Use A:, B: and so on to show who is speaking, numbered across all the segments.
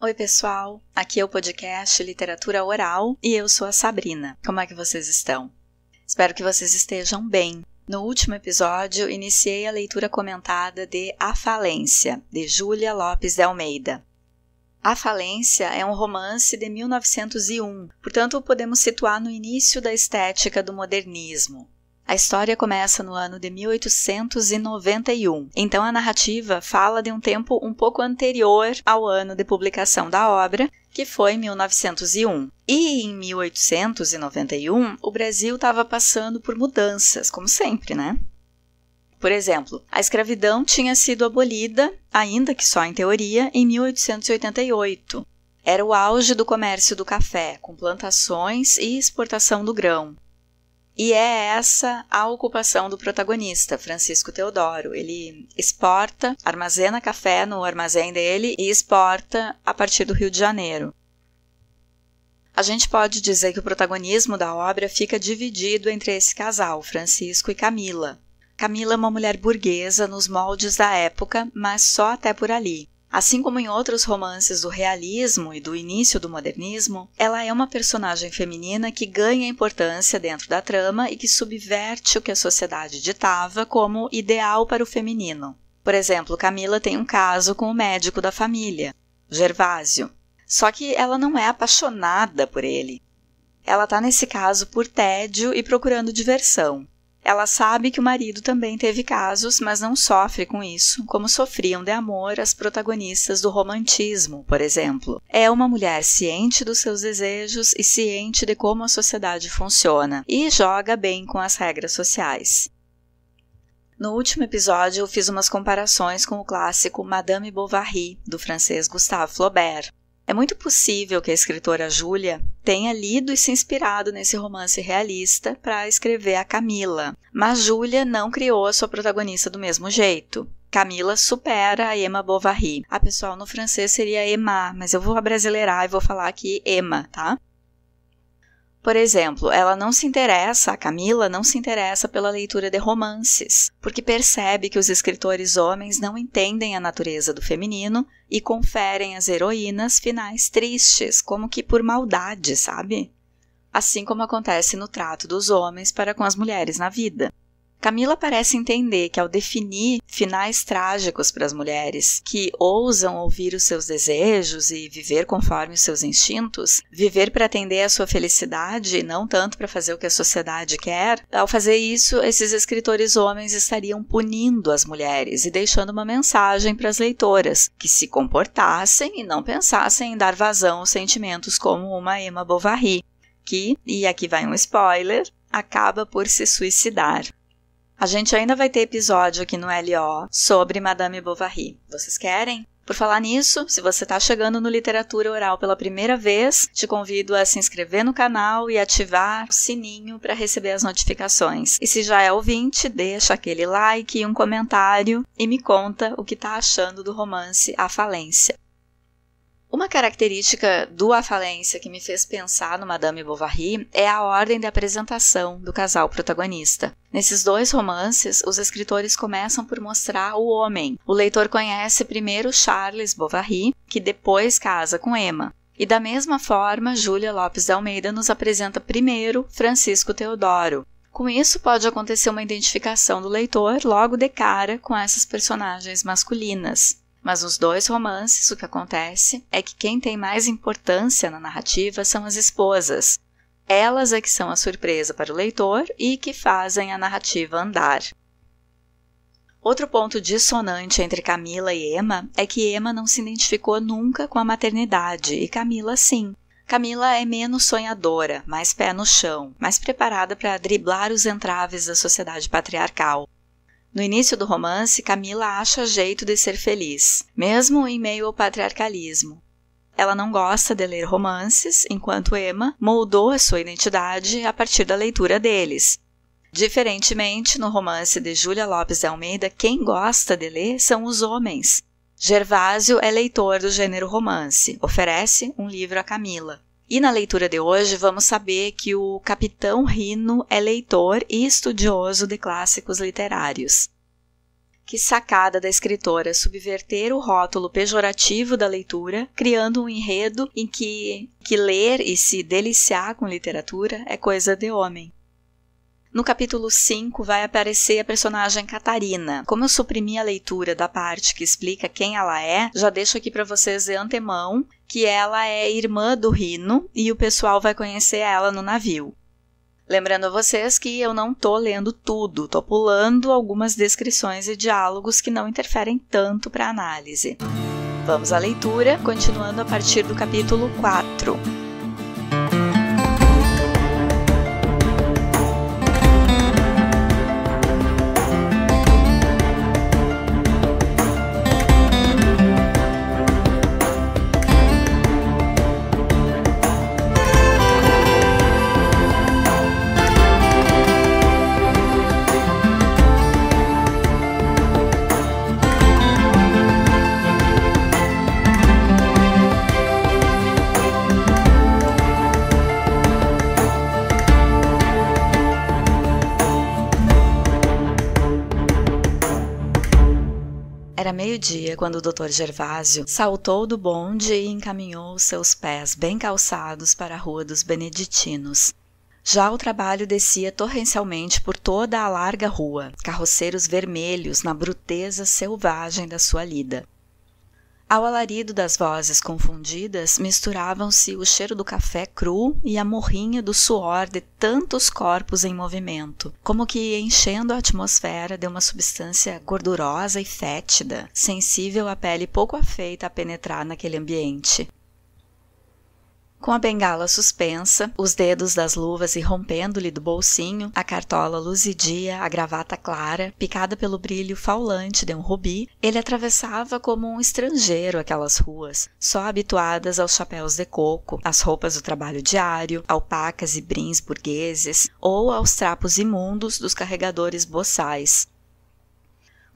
A: Oi pessoal, aqui é o podcast Literatura Oral e eu sou a Sabrina. Como é que vocês estão? Espero que vocês estejam bem. No último episódio, iniciei a leitura comentada de A Falência, de Júlia Lopes de Almeida. A Falência é um romance de 1901, portanto podemos situar no início da estética do modernismo. A história começa no ano de 1891, então a narrativa fala de um tempo um pouco anterior ao ano de publicação da obra, que foi 1901. E em 1891, o Brasil estava passando por mudanças, como sempre, né? Por exemplo, a escravidão tinha sido abolida, ainda que só em teoria, em 1888. Era o auge do comércio do café, com plantações e exportação do grão. E é essa a ocupação do protagonista, Francisco Teodoro. Ele exporta, armazena café no armazém dele e exporta a partir do Rio de Janeiro. A gente pode dizer que o protagonismo da obra fica dividido entre esse casal, Francisco e Camila. Camila é uma mulher burguesa nos moldes da época, mas só até por ali. Assim como em outros romances do realismo e do início do modernismo, ela é uma personagem feminina que ganha importância dentro da trama e que subverte o que a sociedade ditava como ideal para o feminino. Por exemplo, Camila tem um caso com o médico da família, Gervásio. Só que ela não é apaixonada por ele. Ela está nesse caso por tédio e procurando diversão. Ela sabe que o marido também teve casos, mas não sofre com isso, como sofriam de amor as protagonistas do romantismo, por exemplo. É uma mulher ciente dos seus desejos e ciente de como a sociedade funciona, e joga bem com as regras sociais. No último episódio, eu fiz umas comparações com o clássico Madame Bovary, do francês Gustave Flaubert. É muito possível que a escritora Júlia tenha lido e se inspirado nesse romance realista para escrever a Camila, mas Júlia não criou a sua protagonista do mesmo jeito. Camila supera a Emma Bovary. A pessoal no francês seria Emma, mas eu vou abrasileirar e vou falar aqui Emma, tá? Por exemplo, a Camila não se interessa pela leitura de romances, porque percebe que os escritores homens não entendem a natureza do feminino e conferem às heroínas finais tristes, como que por maldade, sabe? Assim como acontece no trato dos homens para com as mulheres na vida. Camila parece entender que ao definir finais trágicos para as mulheres, que ousam ouvir os seus desejos e viver conforme os seus instintos, viver para atender à sua felicidade e não tanto para fazer o que a sociedade quer, ao fazer isso, esses escritores homens estariam punindo as mulheres e deixando uma mensagem para as leitoras, que se comportassem e não pensassem em dar vazão aos sentimentos como uma Emma Bovary, que, e aqui vai um spoiler, acaba por se suicidar. A gente ainda vai ter episódio aqui no LO sobre Madame Bovary. Vocês querem? Por falar nisso, se você está chegando no Literatura Oral pela primeira vez, te convido a se inscrever no canal e ativar o sininho para receber as notificações. E se já é ouvinte, deixa aquele like e um comentário e me conta o que está achando do romance A Falência. Uma característica do A Falência que me fez pensar no Madame Bovary é a ordem de apresentação do casal protagonista. Nesses dois romances, os escritores começam por mostrar o homem. O leitor conhece primeiro Charles Bovary, que depois casa com Emma. E da mesma forma, Júlia Lopes de Almeida nos apresenta primeiro Francisco Teodoro. Com isso, pode acontecer uma identificação do leitor logo de cara com essas personagens masculinas. Mas nos dois romances, o que acontece é que quem tem mais importância na narrativa são as esposas. Elas é que são a surpresa para o leitor e que fazem a narrativa andar. Outro ponto dissonante entre Camila e Emma é que Emma não se identificou nunca com a maternidade e Camila sim. Camila é menos sonhadora, mais pé no chão, mais preparada para driblar os entraves da sociedade patriarcal. No início do romance, Camila acha jeito de ser feliz, mesmo em meio ao patriarcalismo. Ela não gosta de ler romances, enquanto Emma moldou a sua identidade a partir da leitura deles. Diferentemente, no romance de Júlia Lopes de Almeida, quem gosta de ler são os homens. Gervásio é leitor do gênero romance, oferece um livro a Camila. E na leitura de hoje vamos saber que o Capitão Rino é leitor e estudioso de clássicos literários. Que sacada da escritora subverter o rótulo pejorativo da leitura, criando um enredo em que ler e se deliciar com literatura é coisa de homem. No capítulo 5 vai aparecer a personagem Catarina. Como eu suprimi a leitura da parte que explica quem ela é, já deixo aqui para vocês de antemão que ela é irmã do Rino e o pessoal vai conhecer ela no navio. Lembrando a vocês que eu não tô lendo tudo, tô pulando algumas descrições e diálogos que não interferem tanto para a análise. Vamos à leitura, continuando a partir do capítulo 4. Era meio-dia quando o Dr. Gervásio saltou do bonde e encaminhou seus pés bem calçados para a Rua dos Beneditinos. Já o trabalho descia torrencialmente por toda a larga rua, carroceiros vermelhos na bruteza selvagem da sua lida. Ao alarido das vozes confundidas, misturavam-se o cheiro do café cru e a morrinha do suor de tantos corpos em movimento, como que enchendo a atmosfera de uma substância gordurosa e fétida, sensível à pele pouco afeita a penetrar naquele ambiente. Com a bengala suspensa, os dedos das luvas irrompendo-lhe do bolsinho, a cartola luzidia, a gravata clara, picada pelo brilho faulante de um rubi, ele atravessava como um estrangeiro aquelas ruas, só habituadas aos chapéus de coco, às roupas do trabalho diário, alpacas e brins burgueses, ou aos trapos imundos dos carregadores boçais.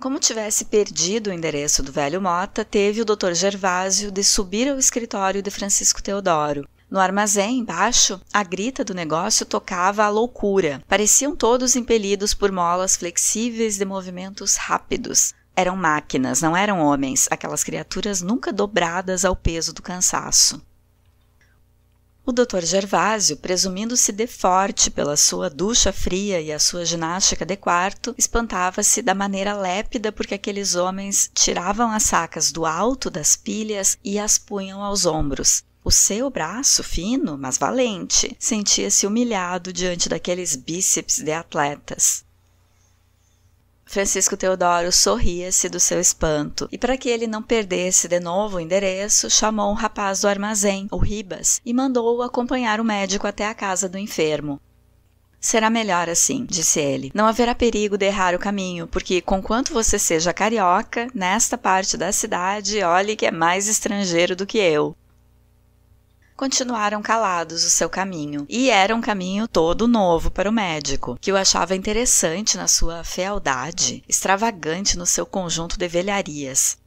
A: Como tivesse perdido o endereço do velho Mota, teve o Dr. Gervásio de subir ao escritório de Francisco Teodoro. No armazém, embaixo, a grita do negócio tocava a loucura. Pareciam todos impelidos por molas flexíveis de movimentos rápidos. Eram máquinas, não eram homens, aquelas criaturas nunca dobradas ao peso do cansaço. O Dr. Gervásio, presumindo-se de forte pela sua ducha fria e a sua ginástica de quarto, espantava-se da maneira lépida porque aqueles homens tiravam as sacas do alto das pilhas e as punham aos ombros. O seu braço, fino, mas valente, sentia-se humilhado diante daqueles bíceps de atletas. Francisco Teodoro sorria-se do seu espanto, e para que ele não perdesse de novo o endereço, chamou um rapaz do armazém, o Ribas, e mandou-o acompanhar o médico até a casa do enfermo. Será melhor assim, disse ele. Não haverá perigo de errar o caminho, porque, conquanto você seja carioca, nesta parte da cidade, olhe que é mais estrangeiro do que eu. Continuaram calados o seu caminho, e era um caminho todo novo para o médico, que o achava interessante na sua fealdade, extravagante no seu conjunto de velharias.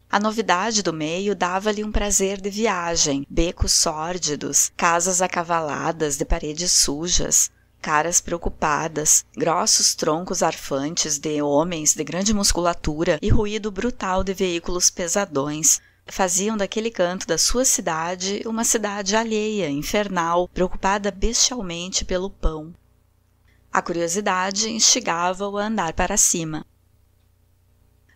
A: A novidade do meio dava-lhe um prazer de viagem, becos sórdidos, casas acavaladas de paredes sujas, caras preocupadas, grossos troncos arfantes de homens de grande musculatura e ruído brutal de veículos pesadões, faziam daquele canto da sua cidade uma cidade alheia, infernal, preocupada bestialmente pelo pão. A curiosidade instigava-o a andar para cima.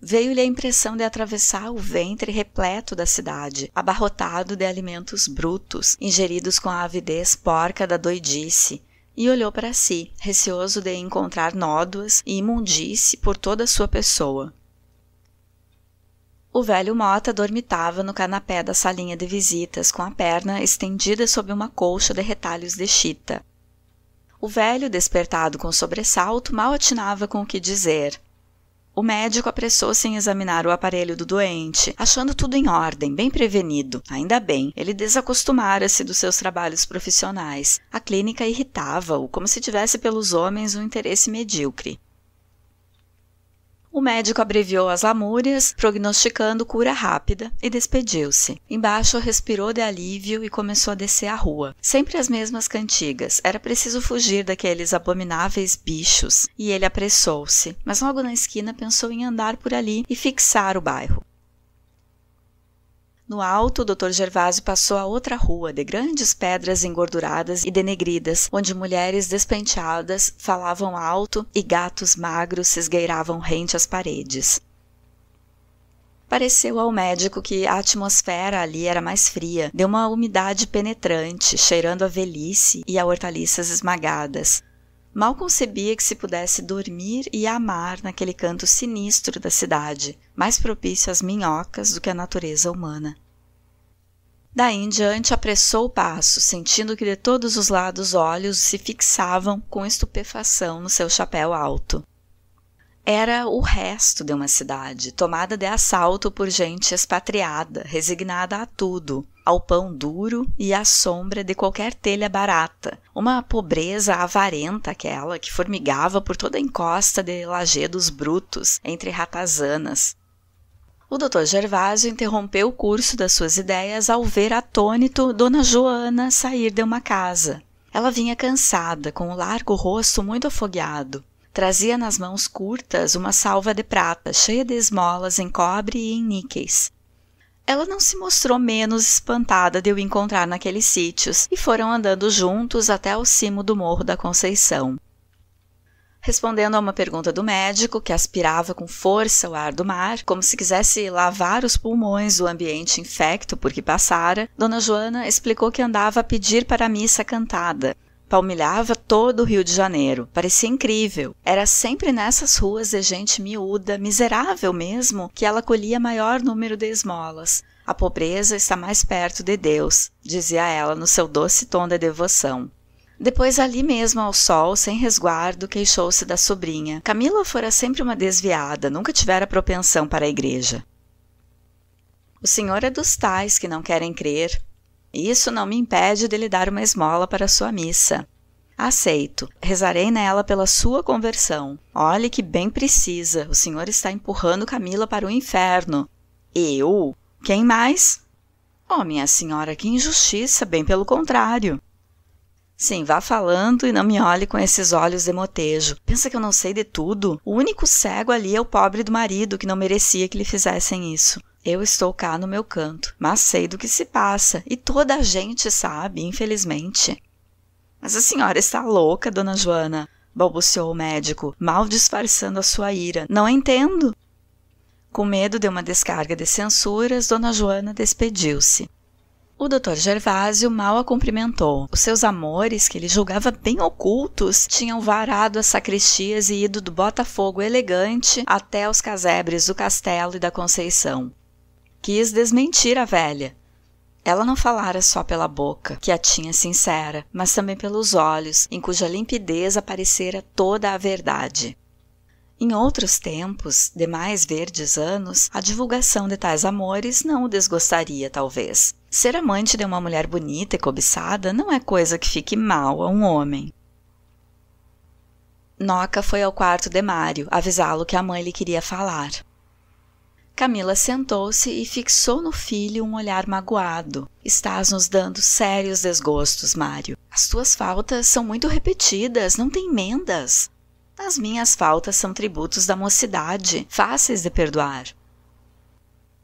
A: Veio-lhe a impressão de atravessar o ventre repleto da cidade, abarrotado de alimentos brutos, ingeridos com a avidez porca da doidice, e olhou para si, receoso de encontrar nódoas e imundície por toda a sua pessoa. O velho Mota dormitava no canapé da salinha de visitas, com a perna estendida sob uma colcha de retalhos de chita. O velho, despertado com sobressalto, mal atinava com o que dizer. O médico apressou-se em examinar o aparelho do doente, achando tudo em ordem, bem prevenido. Ainda bem, ele desacostumara-se dos seus trabalhos profissionais. A clínica irritava-o, como se tivesse pelos homens um interesse medíocre. O médico abreviou as lamúrias, prognosticando cura rápida, e despediu-se. Embaixo respirou de alívio e começou a descer a rua. Sempre as mesmas cantigas. Era preciso fugir daqueles abomináveis bichos. E ele apressou-se, mas logo na esquina pensou em andar por ali e fixar o bairro. No alto, o Dr. Gervásio passou a outra rua, de grandes pedras engorduradas e denegridas, onde mulheres despenteadas falavam alto e gatos magros se esgueiravam rente às paredes. Pareceu ao médico que a atmosfera ali era mais fria, de uma umidade penetrante, cheirando a velhice e a hortaliças esmagadas. Mal concebia que se pudesse dormir e amar naquele canto sinistro da cidade, mais propício às minhocas do que à natureza humana. Daí em diante apressou o passo, sentindo que de todos os lados olhos se fixavam com estupefação no seu chapéu alto. Era o resto de uma cidade, tomada de assalto por gente expatriada, resignada a tudo, ao pão duro e à sombra de qualquer telha barata, uma pobreza avarenta aquela que formigava por toda a encosta de lajedos brutos, entre ratazanas. O Dr. Gervásio interrompeu o curso das suas ideias ao ver atônito Dona Joana sair de uma casa. Ela vinha cansada, com o largo rosto muito afogueado. Trazia nas mãos curtas uma salva de prata, cheia de esmolas em cobre e em níqueis. Ela não se mostrou menos espantada de o encontrar naqueles sítios, e foram andando juntos até ao cimo do Morro da Conceição. Respondendo a uma pergunta do médico, que aspirava com força o ar do mar, como se quisesse lavar os pulmões do ambiente infecto por que passara, Dona Joana explicou que andava a pedir para a missa cantada. Palmilhava todo o Rio de Janeiro. Parecia incrível. Era sempre nessas ruas de gente miúda, miserável mesmo, que ela colhia maior número de esmolas. A pobreza está mais perto de Deus, dizia ela no seu doce tom de devoção. Depois, ali mesmo ao sol, sem resguardo, queixou-se da sobrinha. Camila fora sempre uma desviada, nunca tivera propensão para a igreja. O senhor é dos tais que não querem crer. Isso não me impede de lhe dar uma esmola para a sua missa. Aceito. Rezarei nela pela sua conversão. Olhe que bem precisa. O senhor está empurrando Camila para o inferno. Eu? Quem mais? Oh, minha senhora, que injustiça, bem pelo contrário. Sim, vá falando e não me olhe com esses olhos de motejo. Pensa que eu não sei de tudo? O único cego ali é o pobre do marido, que não merecia que lhe fizessem isso. Eu estou cá no meu canto, mas sei do que se passa, e toda a gente sabe, infelizmente. Mas a senhora está louca, Dona Joana, balbuciou o médico, mal disfarçando a sua ira. Não entendo. Com medo de uma descarga de censuras, Dona Joana despediu-se. O Dr. Gervásio mal a cumprimentou. Os seus amores, que ele julgava bem ocultos, tinham varado as sacristias e ido do Botafogo elegante até os casebres do Castelo e da Conceição. Quis desmentir a velha. Ela não falara só pela boca, que a tinha sincera, mas também pelos olhos, em cuja limpidez aparecera toda a verdade. Em outros tempos, de mais verdes anos, a divulgação de tais amores não o desgostaria, talvez. Ser amante de uma mulher bonita e cobiçada não é coisa que fique mal a um homem. Noca foi ao quarto de Mário, avisá-lo que a mãe lhe queria falar. Camila sentou-se e fixou no filho um olhar magoado. Estás nos dando sérios desgostos, Mário. As tuas faltas são muito repetidas, não tem emendas. As minhas faltas são tributos da mocidade, fáceis de perdoar.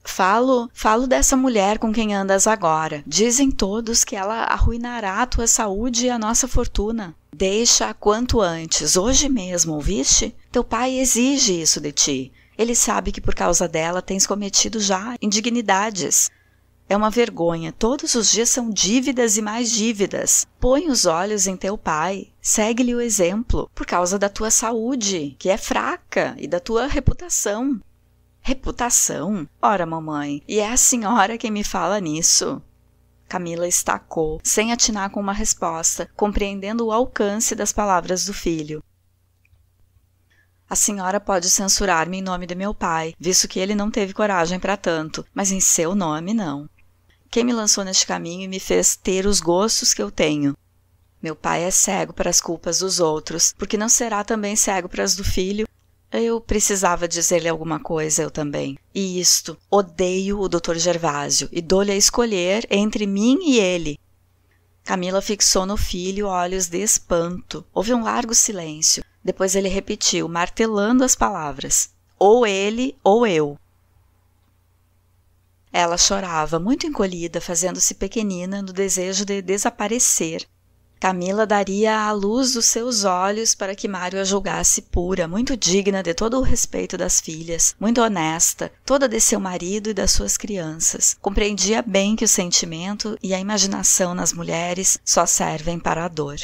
A: Falo dessa mulher com quem andas agora. Dizem todos que ela arruinará a tua saúde e a nossa fortuna. Deixa-a quanto antes, hoje mesmo, ouviste? Teu pai exige isso de ti. Ele sabe que por causa dela tens cometido já indignidades. É uma vergonha, todos os dias são dívidas e mais dívidas. Põe os olhos em teu pai, segue-lhe o exemplo, por causa da tua saúde, que é fraca, e da tua reputação. Reputação? Ora, mamãe, e é a senhora quem me fala nisso? Camila estacou, sem atinar com uma resposta, compreendendo o alcance das palavras do filho. A senhora pode censurar-me em nome de meu pai, visto que ele não teve coragem para tanto, mas em seu nome não. Quem me lançou neste caminho e me fez ter os gostos que eu tenho? Meu pai é cego para as culpas dos outros, porque não será também cego para as do filho? Eu precisava dizer-lhe alguma coisa, eu também. E isto, odeio o Dr. Gervásio e dou-lhe a escolher entre mim e ele. Camila fixou no filho olhos de espanto. Houve um largo silêncio. Depois ele repetiu, martelando as palavras. Ou ele ou eu. Ela chorava, muito encolhida, fazendo-se pequenina no desejo de desaparecer. Camila daria à luz dos seus olhos para que Mário a julgasse pura, muito digna de todo o respeito das filhas, muito honesta, toda de seu marido e das suas crianças. Compreendia bem que o sentimento e a imaginação nas mulheres só servem para a dor.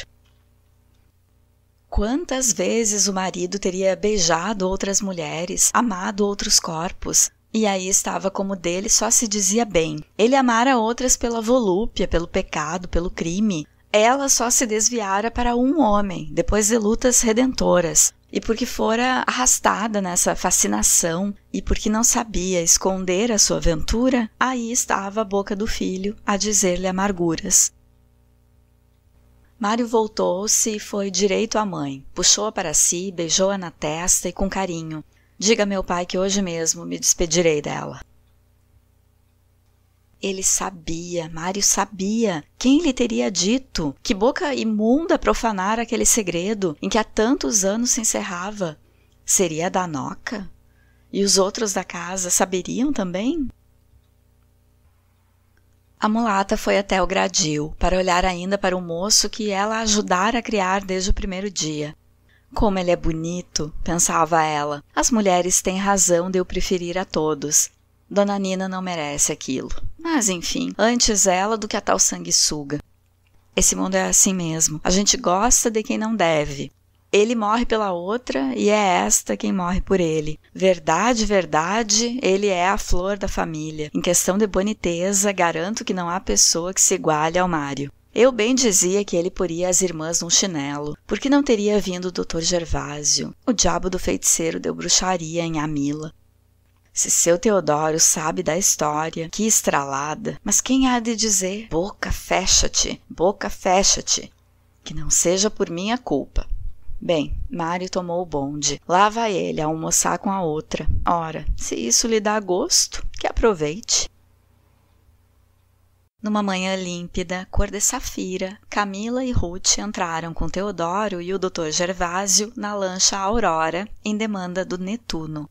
A: Quantas vezes o marido teria beijado outras mulheres, amado outros corpos, e aí estava como dele só se dizia bem. Ele amara outras pela volúpia, pelo pecado, pelo crime. Ela só se desviara para um homem, depois de lutas redentoras, e porque fora arrastada nessa fascinação, e porque não sabia esconder a sua aventura, aí estava a boca do filho a dizer-lhe amarguras. Mário voltou-se e foi direito à mãe, puxou-a para si, beijou-a na testa e com carinho. Diga a meu pai que hoje mesmo me despedirei dela. Ele sabia, Mário sabia. Quem lhe teria dito? Que boca imunda profanara aquele segredo em que há tantos anos se encerrava? Seria a da Noca? E os outros da casa saberiam também? A mulata foi até o gradil, para olhar ainda para o moço que ela ajudara a criar desde o primeiro dia. Como ele é bonito, pensava ela. As mulheres têm razão de o preferir a todos. Dona Nina não merece aquilo. Mas, enfim, antes ela do que a tal sanguessuga. Esse mundo é assim mesmo. A gente gosta de quem não deve. Ele morre pela outra e é esta quem morre por ele. Verdade, verdade, ele é a flor da família. Em questão de boniteza, garanto que não há pessoa que se iguale ao Mário. Eu bem dizia que ele poria as irmãs num chinelo, porque não teria vindo o Dr. Gervásio. O diabo do feiticeiro deu bruxaria em Amila. Se seu Teodoro sabe da história, que estralada, mas quem há de dizer? Boca, fecha-te, que não seja por minha culpa. Bem, Mário tomou o bonde. Lá vai ele a almoçar com a outra. Ora, se isso lhe dá gosto, que aproveite. Numa manhã límpida, cor de safira, Camila e Ruth entraram com Teodoro e o Dr. Gervásio na lancha Aurora, em demanda do Netuno.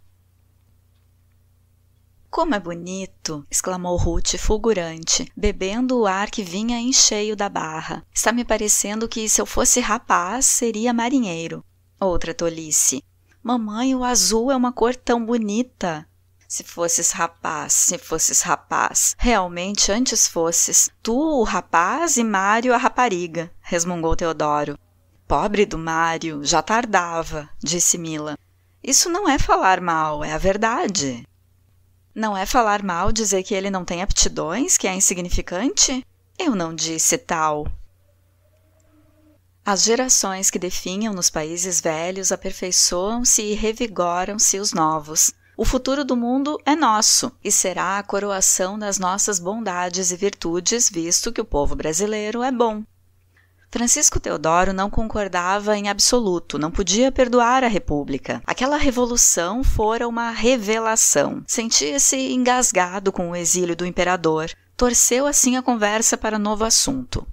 A: Como é bonito! Exclamou Ruth fulgurante, bebendo o ar que vinha em cheio da barra. Está me parecendo que se eu fosse rapaz, seria marinheiro. Outra tolice. Mamãe, o azul é uma cor tão bonita. Se fosses rapaz. Realmente antes fosses. Tu o rapaz e Mário a rapariga, resmungou Teodoro. Pobre do Mário, já tardava, disse Mila. Isso não é falar mal, é a verdade. Não é falar mal dizer que ele não tem aptidões, que é insignificante? Eu não disse tal. As gerações que definham nos países velhos aperfeiçoam-se e revigoram-se os novos. O futuro do mundo é nosso e será a coroação das nossas bondades e virtudes, visto que o povo brasileiro é bom. Francisco Teodoro não concordava em absoluto, não podia perdoar a República. Aquela revolução fora uma revelação. Sentia-se engasgado com o exílio do imperador. Torceu assim a conversa para novo assunto.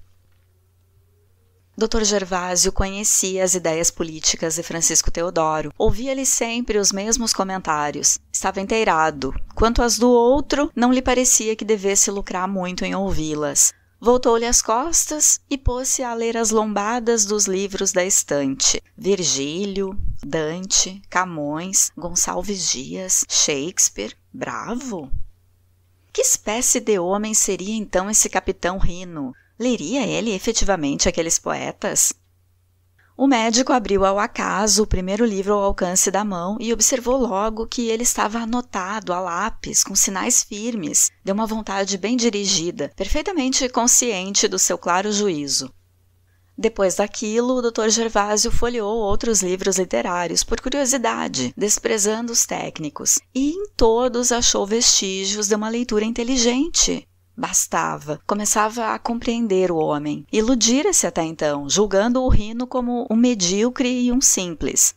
A: Dr. Gervásio conhecia as ideias políticas de Francisco Teodoro. Ouvia-lhe sempre os mesmos comentários. Estava inteirado. Quanto às do outro, não lhe parecia que devesse lucrar muito em ouvi-las. Voltou-lhe as costas e pôs-se a ler as lombadas dos livros da estante. Virgílio, Dante, Camões, Gonçalves Dias, Shakespeare. Bravo! Que espécie de homem seria então esse capitão Rino? Leria ele efetivamente aqueles poetas? O médico abriu ao acaso o primeiro livro ao alcance da mão e observou logo que ele estava anotado a lápis, com sinais firmes, de uma vontade bem dirigida, perfeitamente consciente do seu claro juízo. Depois daquilo, o Dr. Gervásio folheou outros livros literários, por curiosidade, desprezando os técnicos, e em todos achou vestígios de uma leitura inteligente. Bastava, começava a compreender o homem. Iludira-se até então, julgando o Rino como um medíocre e um simples.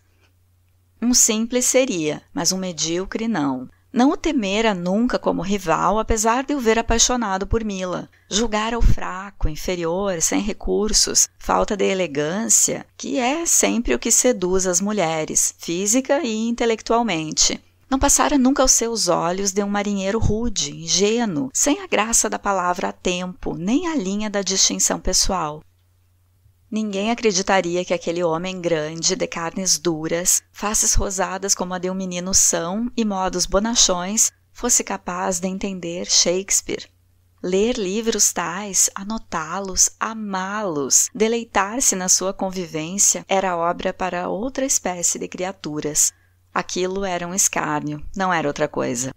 A: Um simples seria, mas um medíocre não. Não o temera nunca como rival, apesar de o ver apaixonado por Mila. Julgara-o fraco, inferior, sem recursos, falta de elegância, que é sempre o que seduz as mulheres, física e intelectualmente. Não passara nunca aos seus olhos de um marinheiro rude, ingênuo, sem a graça da palavra a tempo, nem a linha da distinção pessoal. Ninguém acreditaria que aquele homem grande, de carnes duras, faces rosadas como a de um menino são e modos bonachões, fosse capaz de entender Shakespeare. Ler livros tais, anotá-los, amá-los, deleitar-se na sua convivência, era obra para outra espécie de criaturas. Aquilo era um escárnio, não era outra coisa.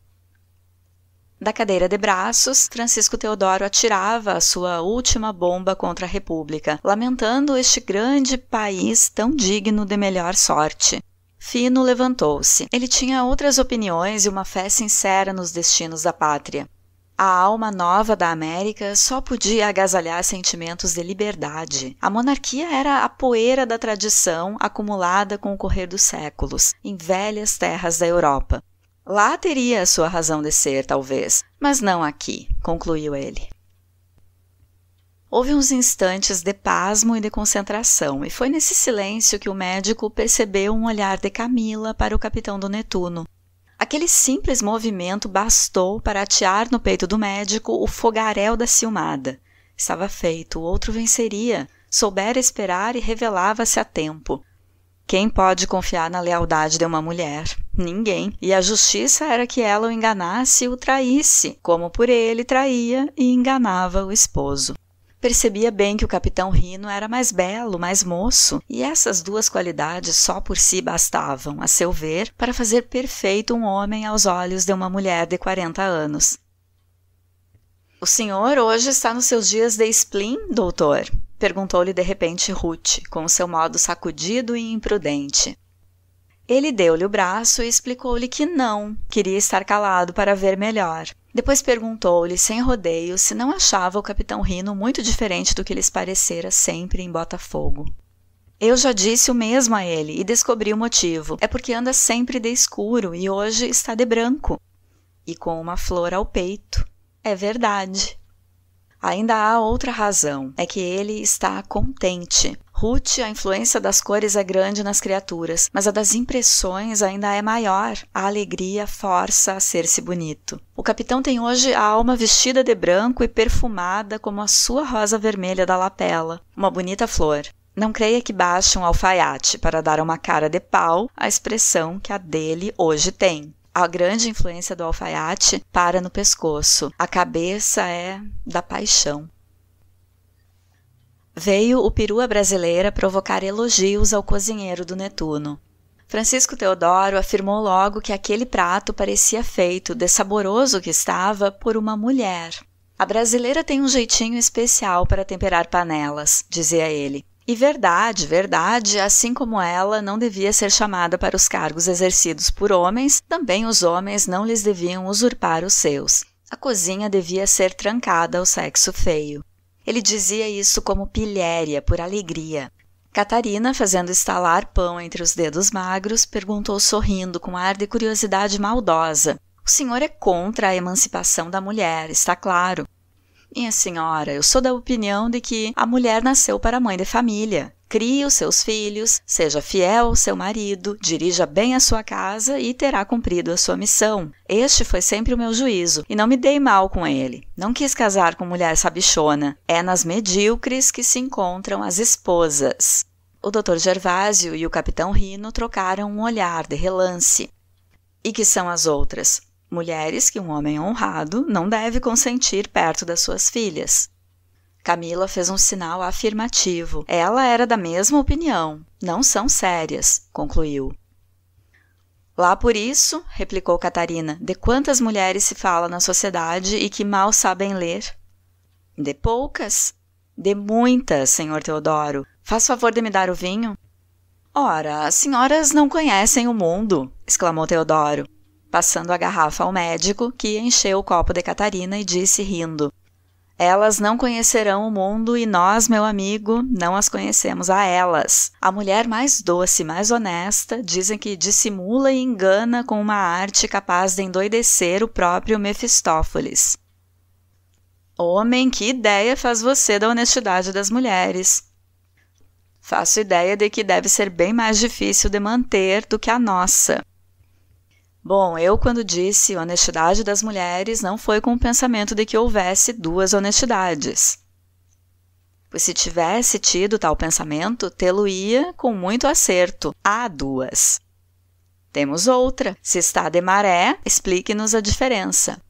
A: Da cadeira de braços, Francisco Teodoro atirava a sua última bomba contra a República, lamentando este grande país tão digno de melhor sorte. Fino levantou-se. Ele tinha outras opiniões e uma fé sincera nos destinos da pátria. A alma nova da América só podia agasalhar sentimentos de liberdade. A monarquia era a poeira da tradição acumulada com o correr dos séculos, em velhas terras da Europa. Lá teria a sua razão de ser, talvez, mas não aqui, concluiu ele. Houve uns instantes de pasmo e de concentração, e foi nesse silêncio que o médico percebeu um olhar de Camila para o capitão do Netuno. Aquele simples movimento bastou para atear no peito do médico o fogaréu da ciumada. Estava feito, o outro venceria, soubera esperar e revelava-se a tempo. Quem pode confiar na lealdade de uma mulher? Ninguém. E a justiça era que ela o enganasse e o traísse, como por ele traía e enganava o esposo. Percebia bem que o capitão Rino era mais belo, mais moço, e essas duas qualidades só por si bastavam, a seu ver, para fazer perfeito um homem aos olhos de uma mulher de 40 anos. O senhor hoje está nos seus dias de spleen, doutor? Perguntou-lhe de repente Ruth, com o seu modo sacudido e imprudente. Ele deu-lhe o braço e explicou-lhe que não, queria estar calado para ver melhor. Depois perguntou-lhe, sem rodeio, se não achava o capitão Rino muito diferente do que lhes parecera sempre em Botafogo. Eu já disse o mesmo a ele e descobri o motivo. É porque anda sempre de escuro e hoje está de branco. E com uma flor ao peito. É verdade. Ainda há outra razão, é que ele está contente. Ruth, a influência das cores é grande nas criaturas, mas a das impressões ainda é maior. A alegria força a ser-se bonito. O capitão tem hoje a alma vestida de branco e perfumada como a sua rosa vermelha da lapela, uma bonita flor. Não creia que baixe um alfaiate para dar uma cara de pau à expressão que a dele hoje tem. A grande influência do alfaiate para no pescoço. A cabeça é da paixão. Veio o perua brasileira provocar elogios ao cozinheiro do Netuno. Francisco Teodoro afirmou logo que aquele prato parecia feito, de saboroso que estava, por uma mulher. A brasileira tem um jeitinho especial para temperar panelas, dizia ele. E verdade, verdade, assim como ela não devia ser chamada para os cargos exercidos por homens, também os homens não lhes deviam usurpar os seus. A cozinha devia ser trancada ao sexo feio. Ele dizia isso como pilhéria, por alegria. Catarina, fazendo estalar pão entre os dedos magros, perguntou sorrindo com ar de curiosidade maldosa. O senhor é contra a emancipação da mulher, está claro. Minha senhora, eu sou da opinião de que a mulher nasceu para mãe de família. Crie os seus filhos, seja fiel ao seu marido, dirija bem a sua casa e terá cumprido a sua missão. Este foi sempre o meu juízo, e não me dei mal com ele. Não quis casar com mulher sabichona. É nas medíocres que se encontram as esposas. O Dr. Gervásio e o capitão Rino trocaram um olhar de relance. E que são as outras? Mulheres que um homem honrado não deve consentir perto das suas filhas. Camila fez um sinal afirmativo. Ela era da mesma opinião. Não são sérias, concluiu. Lá por isso, replicou Catarina, de quantas mulheres se fala na sociedade e que mal sabem ler? De poucas? De muitas, senhor Teodoro. Faz favor de me dar o vinho? Ora, as senhoras não conhecem o mundo, exclamou Teodoro, passando a garrafa ao médico, que encheu o copo de Catarina e disse rindo. Elas não conhecerão o mundo e nós, meu amigo, não as conhecemos a elas. A mulher mais doce, mais honesta, dizem que dissimula e engana com uma arte capaz de endoidecer o próprio Mefistófeles. Homem, que ideia faz você da honestidade das mulheres? Faço ideia de que deve ser bem mais difícil de manter do que a nossa. Bom, eu quando disse honestidade das mulheres, não foi com o pensamento de que houvesse duas honestidades. Pois se tivesse tido tal pensamento, tê-lo-ia com muito acerto. Há duas. Temos outra. Se está de maré, explique-nos a diferença.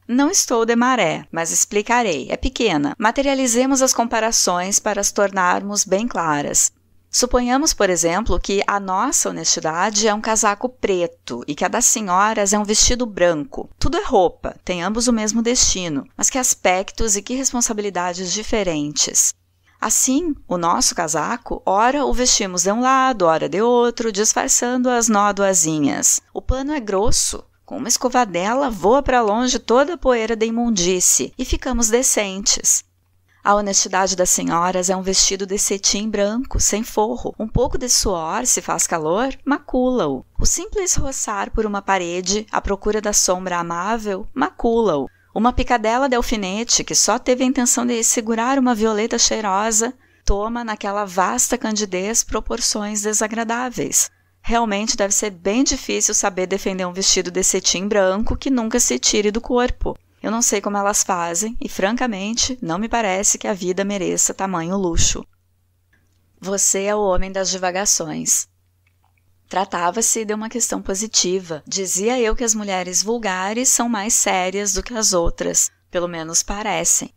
A: Não estou de maré, mas explicarei. É pequena. Materializemos as comparações para as tornarmos bem claras. Suponhamos, por exemplo, que a nossa honestidade é um casaco preto e que a das senhoras é um vestido branco. Tudo é roupa, tem ambos o mesmo destino, mas que aspectos e que responsabilidades diferentes. Assim, o nosso casaco, ora o vestimos de um lado, ora de outro, disfarçando as nódoazinhas. O pano é grosso. Com uma escovadela, voa para longe toda a poeira da imundície e ficamos decentes. A honestidade das senhoras é um vestido de cetim branco, sem forro. Um pouco de suor, se faz calor, macula-o. O simples roçar por uma parede, à procura da sombra amável, macula-o. Uma picadela de alfinete, que só teve a intenção de segurar uma violeta cheirosa, toma naquela vasta candidez proporções desagradáveis. Realmente deve ser bem difícil saber defender um vestido de cetim branco que nunca se tire do corpo. Eu não sei como elas fazem e, francamente, não me parece que a vida mereça tamanho luxo. Você é o homem das divagações. Tratava-se de uma questão positiva. Dizia eu que as mulheres vulgares são mais sérias do que as outras, pelo menos parecem.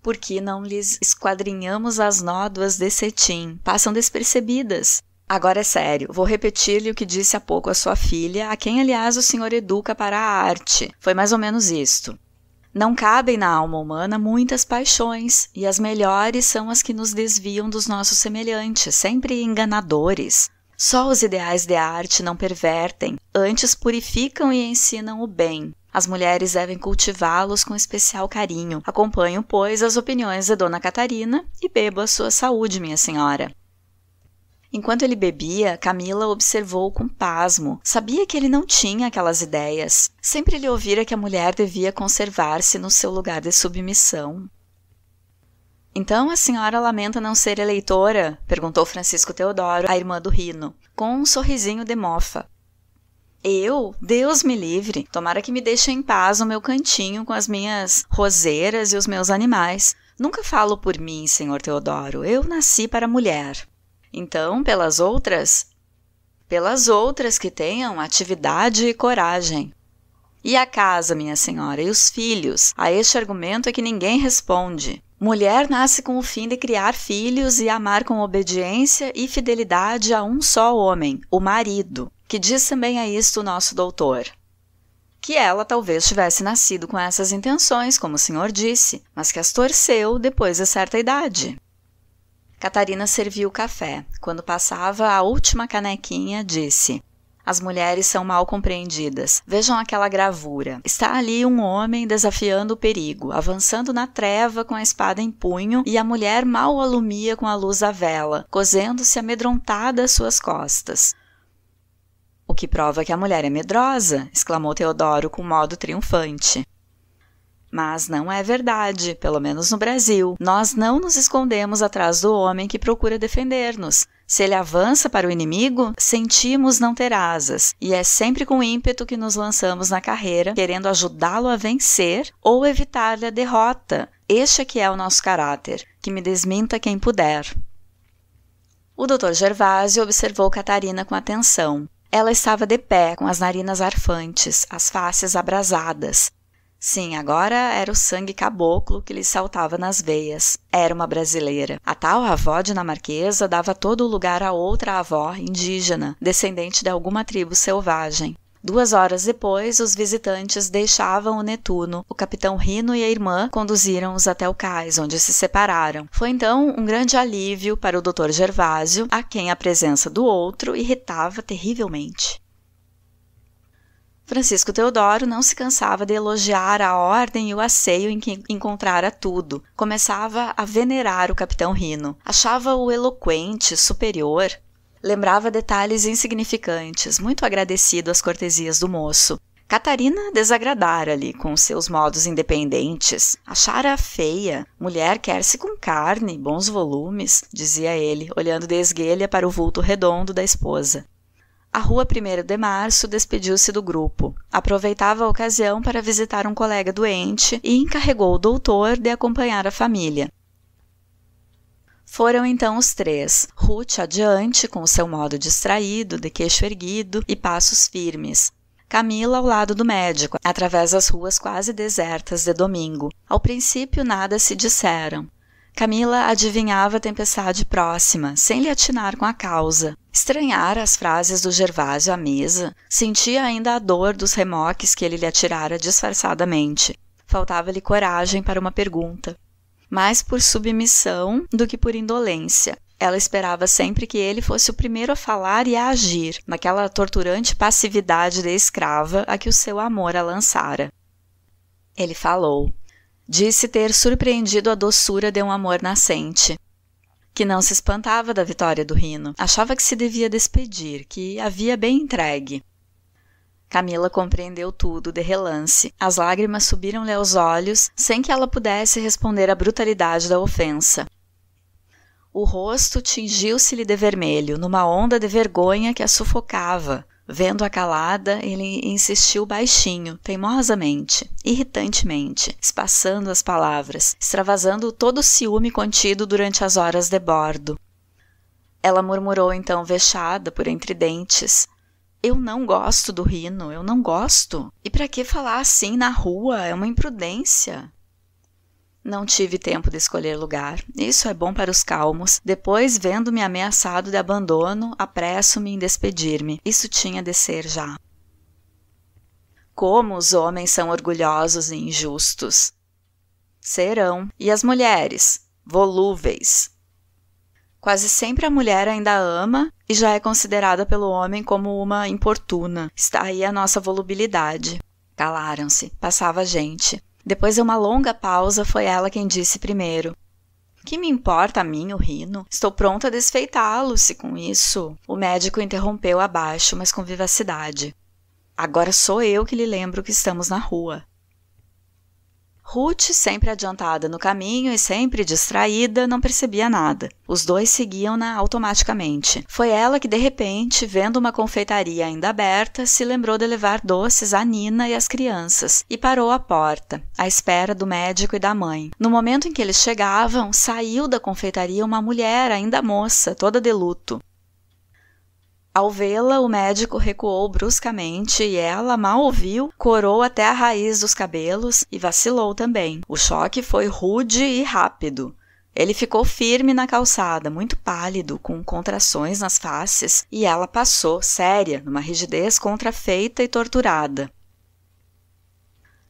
A: Por que não lhes esquadrinhamos as nódoas de cetim? Passam despercebidas. Agora é sério, vou repetir-lhe o que disse há pouco a sua filha, a quem, aliás, o senhor educa para a arte. Foi mais ou menos isto. Não cabem na alma humana muitas paixões, e as melhores são as que nos desviam dos nossos semelhantes, sempre enganadores. Só os ideais de arte não pervertem, antes purificam e ensinam o bem. As mulheres devem cultivá-los com especial carinho. Acompanho, pois, as opiniões de Dona Catarina e bebo a sua saúde, minha senhora. Enquanto ele bebia, Camila observou com pasmo. Sabia que ele não tinha aquelas ideias. Sempre lhe ouvira que a mulher devia conservar-se no seu lugar de submissão. Então a senhora lamenta não ser eleitora? Perguntou Francisco Teodoro, a irmã do Rino, com um sorrisinho de mofa. Eu? Deus me livre! Tomara que me deixe em paz o meu cantinho com as minhas roseiras e os meus animais. Nunca falo por mim, senhor Teodoro. Eu nasci para mulher. Então, pelas outras? Pelas outras que tenham atividade e coragem. E a casa, minha senhora, e os filhos? A este argumento é que ninguém responde. Mulher nasce com o fim de criar filhos e amar com obediência e fidelidade a um só homem, o marido, que diz também a isto o nosso doutor. Que ela talvez tivesse nascido com essas intenções, como o senhor disse, mas que as torceu depois de certa idade. Catarina serviu o café. Quando passava a última canequinha, disse: as mulheres são mal compreendidas. Vejam aquela gravura. Está ali um homem desafiando o perigo, avançando na treva com a espada em punho, e a mulher mal o alumia com a luz da vela, cozendo-se amedrontada às suas costas. O que prova que a mulher é medrosa, exclamou Teodoro com modo triunfante. Mas não é verdade, pelo menos no Brasil. Nós não nos escondemos atrás do homem que procura defender-nos. Se ele avança para o inimigo, sentimos não ter asas, e é sempre com ímpeto que nos lançamos na carreira, querendo ajudá-lo a vencer ou evitar-lhe a derrota. Este é que é o nosso caráter, que me desminta quem puder. O Dr. Gervásio observou Catarina com atenção. Ela estava de pé, com as narinas arfantes, as faces abrasadas. Sim, agora era o sangue caboclo que lhe saltava nas veias. Era uma brasileira. A tal avó dinamarquesa dava todo o lugar a outra avó indígena, descendente de alguma tribo selvagem. 2 horas depois, os visitantes deixavam o Netuno. O capitão Rino e a irmã conduziram-os até o cais, onde se separaram. Foi então um grande alívio para o Dr. Gervásio, a quem a presença do outro irritava terrivelmente. Francisco Teodoro não se cansava de elogiar a ordem e o asseio em que encontrara tudo. Começava a venerar o capitão Rino. Achava-o eloquente, superior. Lembrava detalhes insignificantes, muito agradecido às cortesias do moço. Catarina desagradara-lhe com seus modos independentes. Achara-a feia. Mulher quer-se com carne, bons volumes, dizia ele, olhando de esguelha para o vulto redondo da esposa. A rua 1º de Março despediu-se do grupo. Aproveitava a ocasião para visitar um colega doente e encarregou o doutor de acompanhar a família. Foram então os 3, Ruth adiante, com o seu modo distraído, de queixo erguido e passos firmes. Camila ao lado do médico, através das ruas quase desertas de domingo. Ao princípio nada se disseram. Camila adivinhava a tempestade próxima, sem lhe atinar com a causa. Estranhara as frases do Gervásio à mesa, sentia ainda a dor dos remoques que ele lhe atirara disfarçadamente. Faltava-lhe coragem para uma pergunta. Mais por submissão do que por indolência. Ela esperava sempre que ele fosse o primeiro a falar e a agir, naquela torturante passividade de escrava a que o seu amor a lançara. Ele falou. Disse ter surpreendido a doçura de um amor nascente. Que não se espantava da vitória do Rino. Achava que se devia despedir, que havia bem entregue. Camila compreendeu tudo de relance. As lágrimas subiram-lhe aos olhos, sem que ela pudesse responder à brutalidade da ofensa. O rosto tingiu-se-lhe de vermelho, numa onda de vergonha que a sufocava. Vendo-a calada, ele insistiu baixinho, teimosamente, irritantemente, espaçando as palavras, extravasando todo o ciúme contido durante as horas de bordo. Ela murmurou então vexada por entre dentes. Eu não gosto do Rino, eu não gosto. E para que falar assim na rua? É uma imprudência. Não tive tempo de escolher lugar. Isso é bom para os calmos. Depois, vendo-me ameaçado de abandono, apresso-me em despedir-me. Isso tinha de ser já. Como os homens são orgulhosos e injustos. Serão. E as mulheres? Volúveis. Quase sempre a mulher ainda ama e já é considerada pelo homem como uma importuna. Está aí a nossa volubilidade. Calaram-se. Passava gente. Depois de uma longa pausa, foi ela quem disse primeiro. Que me importa a mim, o Rino? Estou pronta a desfeitá-lo, se com isso... O médico interrompeu abaixo, mas com vivacidade. Agora sou eu que lhe lembro que estamos na rua. Ruth, sempre adiantada no caminho e sempre distraída, não percebia nada. Os dois seguiam-na automaticamente. Foi ela que, de repente, vendo uma confeitaria ainda aberta, se lembrou de levar doces à Nina e às crianças, e parou à porta, à espera do médico e da mãe. No momento em que eles chegavam, saiu da confeitaria uma mulher, ainda moça, toda de luto. Ao vê-la, o médico recuou bruscamente e ela, mal ouviu, corou até a raiz dos cabelos e vacilou também. O choque foi rude e rápido. Ele ficou firme na calçada, muito pálido, com contrações nas faces, e ela passou, séria, numa rigidez contrafeita e torturada.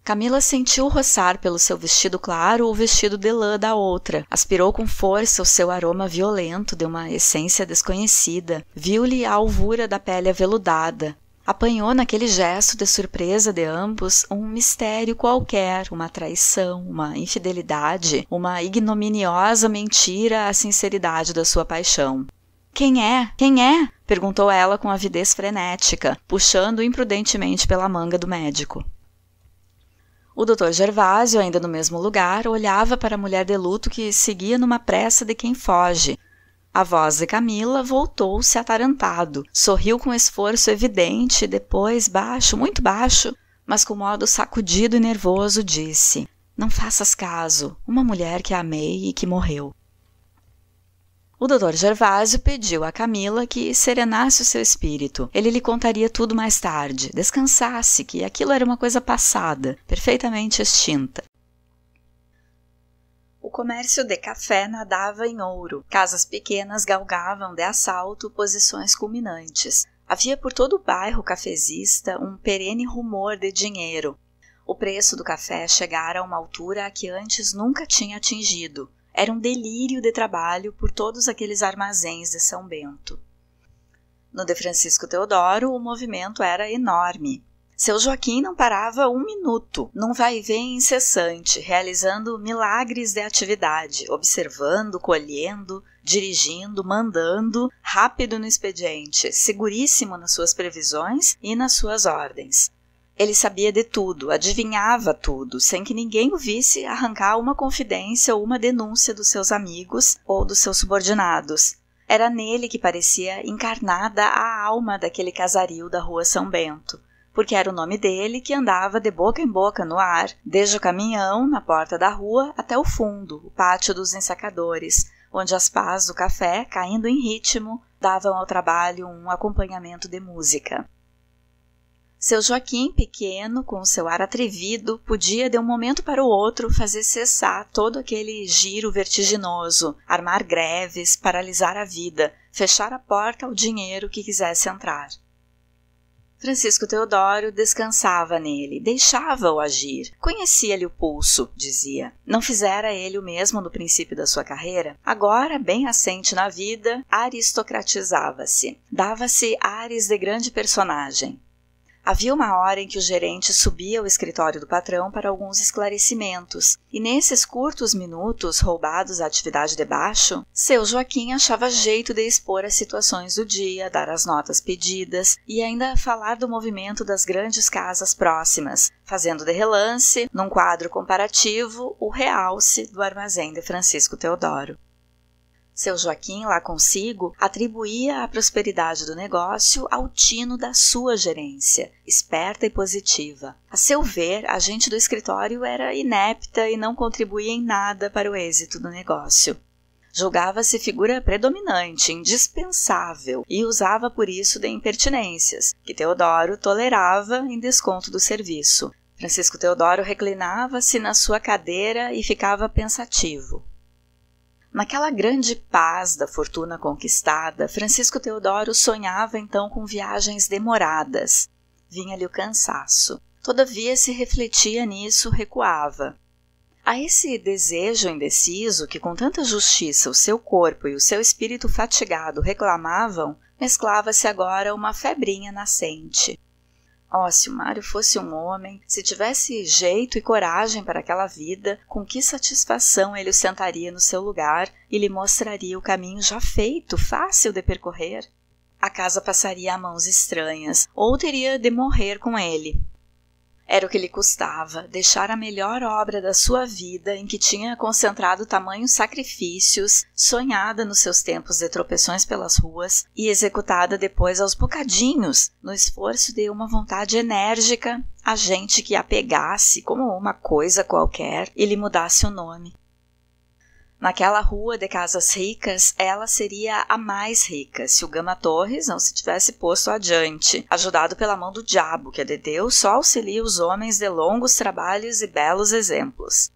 A: Camila sentiu roçar pelo seu vestido claro o vestido de lã da outra. Aspirou com força o seu aroma violento de uma essência desconhecida. Viu-lhe a alvura da pele aveludada. Apanhou naquele gesto de surpresa de ambos um mistério qualquer, uma traição, uma infidelidade, uma ignominiosa mentira à sinceridade da sua paixão. Quem é? Quem é? Perguntou ela com avidez frenética, puxando imprudentemente pela manga do médico. O Dr. Gervásio, ainda no mesmo lugar, olhava para a mulher de luto que seguia numa pressa de quem foge. A voz de Camila voltou-se atarantado. Sorriu com esforço evidente e depois, baixo, muito baixo, mas com modo sacudido e nervoso, disse: Não faças caso, uma mulher que amei e que morreu. O Dr. Gervásio pediu a Camila que serenasse o seu espírito. Ele lhe contaria tudo mais tarde. Descansasse, que aquilo era uma coisa passada, perfeitamente extinta. O comércio de café nadava em ouro. Casas pequenas galgavam de assalto posições culminantes. Havia por todo o bairro cafezista um perene rumor de dinheiro. O preço do café chegara a uma altura a que antes nunca tinha atingido. Era um delírio de trabalho por todos aqueles armazéns de São Bento. No de Francisco Teodoro, o movimento era enorme. Seu Joaquim não parava um minuto, num vai-vem incessante, realizando milagres de atividade, observando, colhendo, dirigindo, mandando, rápido no expediente, seguríssimo nas suas previsões e nas suas ordens. Ele sabia de tudo, adivinhava tudo, sem que ninguém o visse arrancar uma confidência ou uma denúncia dos seus amigos ou dos seus subordinados. Era nele que parecia encarnada a alma daquele casario da Rua São Bento, porque era o nome dele que andava de boca em boca no ar, desde o caminhão na porta da rua até o fundo, o pátio dos ensacadores, onde as pás do café, caindo em ritmo, davam ao trabalho um acompanhamento de música. Seu Joaquim, pequeno, com seu ar atrevido, podia de um momento para o outro fazer cessar todo aquele giro vertiginoso, armar greves, paralisar a vida, fechar a porta ao dinheiro que quisesse entrar. Francisco Teodoro descansava nele, deixava-o agir, conhecia-lhe o pulso, dizia. Não fizera ele o mesmo no princípio da sua carreira? Agora, bem assente na vida, aristocratizava-se, dava-se ares de grande personagem. Havia uma hora em que o gerente subia ao escritório do patrão para alguns esclarecimentos, e nesses curtos minutos, roubados à atividade de baixo, seu Joaquim achava jeito de expor as situações do dia, dar as notas pedidas e ainda falar do movimento das grandes casas próximas, fazendo de relance, num quadro comparativo, o realce do armazém de Francisco Teodoro. Seu Joaquim, lá consigo, atribuía a prosperidade do negócio ao tino da sua gerência, esperta e positiva. A seu ver, a gente do escritório era inepta e não contribuía em nada para o êxito do negócio. Julgava-se figura predominante, indispensável, e usava por isso de impertinências, que Teodoro tolerava em desconto do serviço. Francisco Teodoro reclinava-se na sua cadeira e ficava pensativo. Naquela grande paz da fortuna conquistada, Francisco Teodoro sonhava então com viagens demoradas. Vinha-lhe o cansaço. Todavia, se refletia nisso, recuava. A esse desejo indeciso, que com tanta justiça o seu corpo e o seu espírito fatigado reclamavam, mesclava-se agora uma febrinha nascente. Oh, se o Mário fosse um homem, se tivesse jeito e coragem para aquela vida, com que satisfação ele o sentaria no seu lugar e lhe mostraria o caminho já feito, fácil de percorrer? A casa passaria a mãos estranhas, ou teria de morrer com ele. Era o que lhe custava, deixar a melhor obra da sua vida, em que tinha concentrado tamanhos sacrifícios, sonhada nos seus tempos de tropeções pelas ruas e executada depois aos bocadinhos, no esforço de uma vontade enérgica, a gente que a pegasse como uma coisa qualquer e lhe mudasse o nome. Naquela rua de casas ricas, ela seria a mais rica, se o Gama Torres não se tivesse posto adiante, ajudado pela mão do diabo, que a de Deus só auxilia os homens de longos trabalhos e belos exemplos.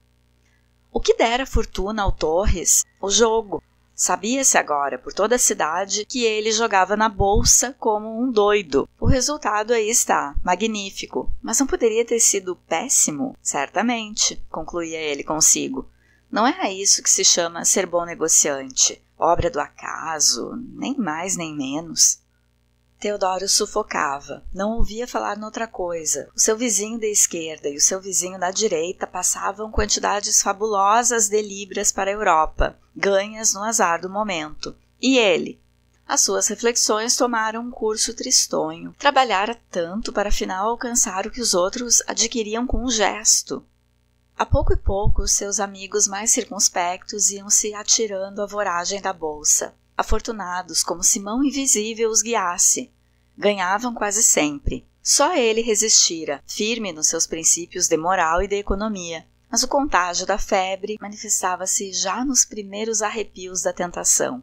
A: O que dera fortuna ao Torres? O jogo. Sabia-se agora, por toda a cidade, que ele jogava na bolsa como um doido. O resultado aí está, magnífico, mas não poderia ter sido péssimo? Certamente, concluía ele consigo. Não é isso que se chama ser bom negociante, obra do acaso, nem mais nem menos. Teodoro sufocava, não ouvia falar noutra coisa. O seu vizinho da esquerda e o seu vizinho da direita passavam quantidades fabulosas de libras para a Europa, ganhas no azar do momento. E ele? As suas reflexões tomaram um curso tristonho. Trabalhara tanto para afinal alcançar o que os outros adquiriam com um gesto. A pouco e pouco, seus amigos mais circunspectos iam se atirando à voragem da bolsa. Afortunados, como se mão invisível os guiasse. Ganhavam quase sempre. Só ele resistira, firme nos seus princípios de moral e de economia. Mas o contágio da febre manifestava-se já nos primeiros arrepios da tentação.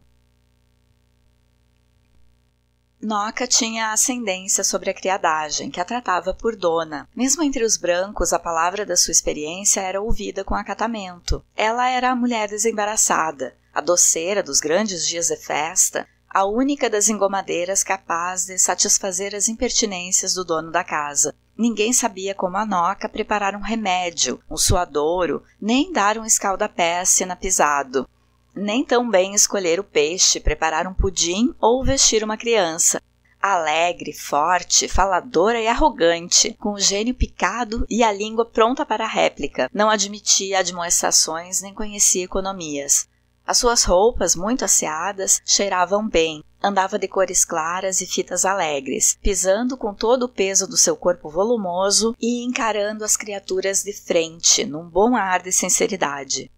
A: Noca tinha ascendência sobre a criadagem, que a tratava por dona. Mesmo entre os brancos, a palavra da sua experiência era ouvida com acatamento. Ela era a mulher desembaraçada, a doceira dos grandes dias de festa, a única das engomadeiras capaz de satisfazer as impertinências do dono da casa. Ninguém sabia como a Noca preparar um remédio, um suadouro, nem dar um escaldapé sinapisado. Nem tão bem escolher o peixe, preparar um pudim ou vestir uma criança. Alegre, forte, faladora e arrogante, com o gênio picado e a língua pronta para a réplica. Não admitia admoestações nem conhecia economias. As suas roupas, muito asseadas, cheiravam bem. Andava de cores claras e fitas alegres, pisando com todo o peso do seu corpo volumoso e encarando as criaturas de frente, num bom ar de sinceridade.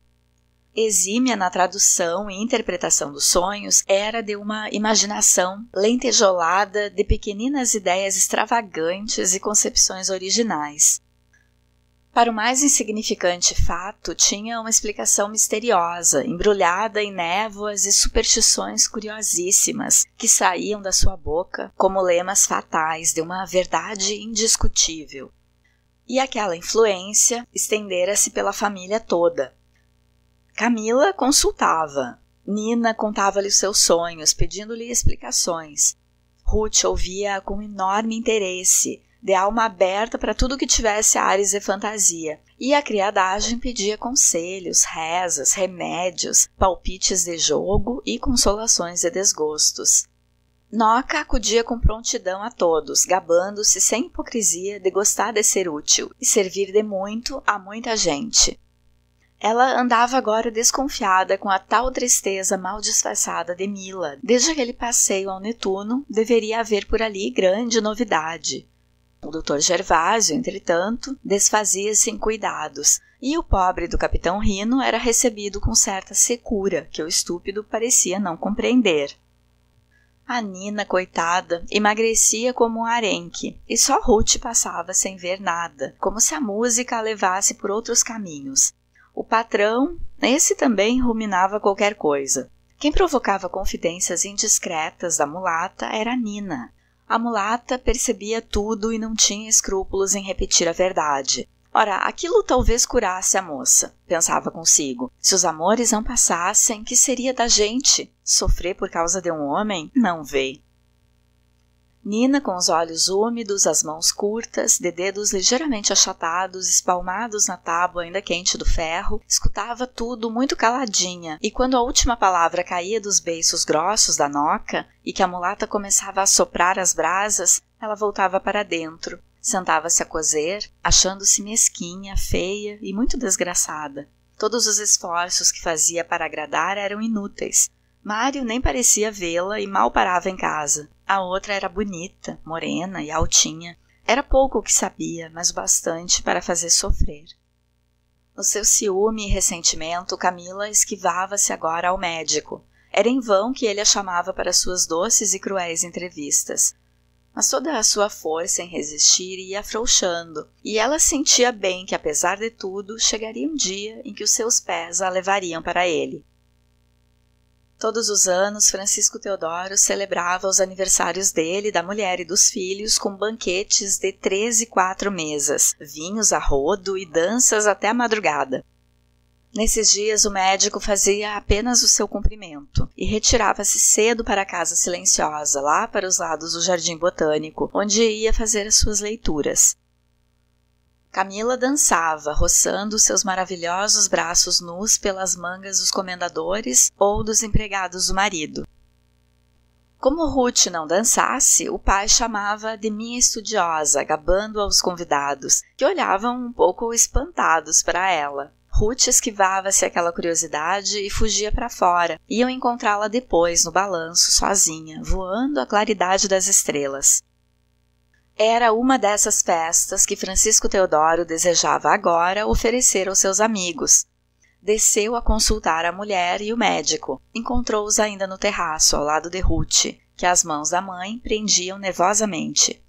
A: Exímia na tradução e interpretação dos sonhos, era de uma imaginação lentejolada de pequeninas ideias extravagantes e concepções originais. Para o mais insignificante fato, tinha uma explicação misteriosa, embrulhada em névoas e superstições curiosíssimas, que saíam da sua boca como lemas fatais de uma verdade indiscutível. E aquela influência estendera-se pela família toda. Camila consultava. Nina contava-lhe os seus sonhos, pedindo-lhe explicações. Ruth ouvia com enorme interesse, de alma aberta para tudo que tivesse ares de fantasia, e a criadagem pedia conselhos, rezas, remédios, palpites de jogo e consolações de desgostos. Noca acudia com prontidão a todos, gabando-se sem hipocrisia de gostar de ser útil e servir de muito a muita gente. Ela andava agora desconfiada com a tal tristeza mal disfarçada de Mila. Desde aquele passeio ao Netuno, deveria haver por ali grande novidade. O Dr. Gervásio, entretanto, desfazia-se em cuidados, e o pobre do Capitão Rino era recebido com certa secura, que o estúpido parecia não compreender. A Nina, coitada, emagrecia como um arenque, e só Ruth passava sem ver nada, como se a música a levasse por outros caminhos. O patrão, esse também ruminava qualquer coisa. Quem provocava confidências indiscretas da mulata era a Nina. A mulata percebia tudo e não tinha escrúpulos em repetir a verdade. Ora, aquilo talvez curasse a moça, pensava consigo. Se os amores não passassem, que seria da gente? Sofrer por causa de um homem? Não vê. Nina, com os olhos úmidos, as mãos curtas, de dedos ligeiramente achatados, espalmados na tábua ainda quente do ferro, escutava tudo muito caladinha, e quando a última palavra caía dos beiços grossos da Noca, e que a mulata começava a soprar as brasas, ela voltava para dentro, sentava-se a cozer, achando-se mesquinha, feia e muito desgraçada. Todos os esforços que fazia para agradar eram inúteis. Mário nem parecia vê-la e mal parava em casa. A outra era bonita, morena e altinha. Era pouco o que sabia, mas o bastante para fazer sofrer. No seu ciúme e ressentimento, Camila esquivava-se agora ao médico. Era em vão que ele a chamava para suas doces e cruéis entrevistas. Mas toda a sua força em resistir ia afrouxando, e ela sentia bem que, apesar de tudo, chegaria um dia em que os seus pés a levariam para ele. Todos os anos, Francisco Teodoro celebrava os aniversários dele, da mulher e dos filhos com banquetes de 3 e 4 mesas, vinhos a rodo e danças até a madrugada. Nesses dias, o médico fazia apenas o seu cumprimento e retirava-se cedo para a casa silenciosa, lá para os lados do Jardim Botânico, onde ia fazer as suas leituras. Camila dançava, roçando seus maravilhosos braços nus pelas mangas dos comendadores ou dos empregados do marido. Como Ruth não dançasse, o pai chamava de minha estudiosa, gabando aos convidados, que olhavam um pouco espantados para ela. Ruth esquivava-se aquela curiosidade e fugia para fora. Iam encontrá-la depois, no balanço, sozinha, voando à claridade das estrelas. Era uma dessas festas que Francisco Teodoro desejava agora oferecer aos seus amigos. Desceu a consultar a mulher e o médico. Encontrou-os ainda no terraço, ao lado de Ruth, que as mãos da mãe prendiam nervosamente.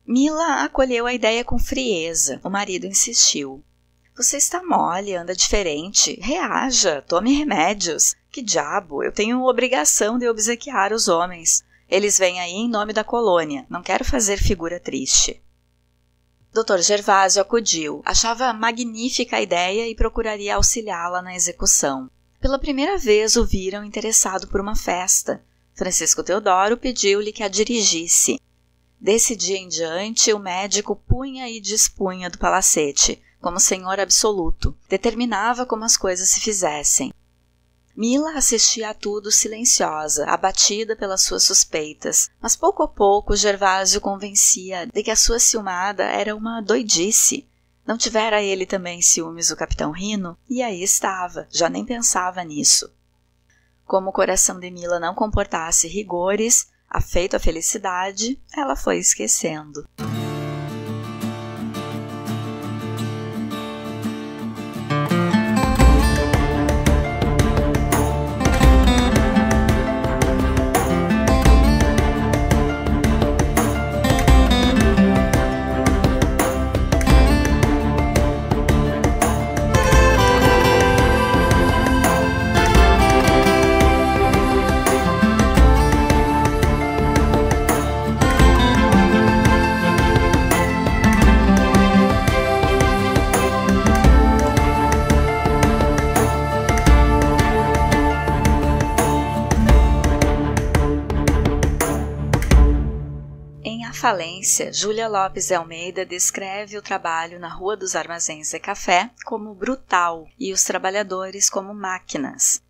A: Mila acolheu a ideia com frieza. O marido insistiu. Você está mole, anda diferente. Reaja, tome remédios. Que diabo, eu tenho obrigação de obsequiar os homens. Eles vêm aí em nome da colônia, não quero fazer figura triste. Dr. Gervásio acudiu, achava magnífica a ideia e procuraria auxiliá-la na execução. Pela primeira vez o viram interessado por uma festa. Francisco Teodoro pediu-lhe que a dirigisse. Desse dia em diante, o médico punha e dispunha do palacete, como senhor absoluto, determinava como as coisas se fizessem. Mila assistia a tudo silenciosa, abatida pelas suas suspeitas, mas pouco a pouco Gervásio convencia de que a sua ciumada era uma doidice. Não tivera ele também ciúmes do capitão Rino? E aí estava, já nem pensava nisso. Como o coração de Mila não comportasse rigores, afeito à felicidade, ela foi esquecendo. Falência, Júlia Lopes de Almeida descreve o trabalho na Rua dos Armazéns de Café como brutal e os trabalhadores como máquinas.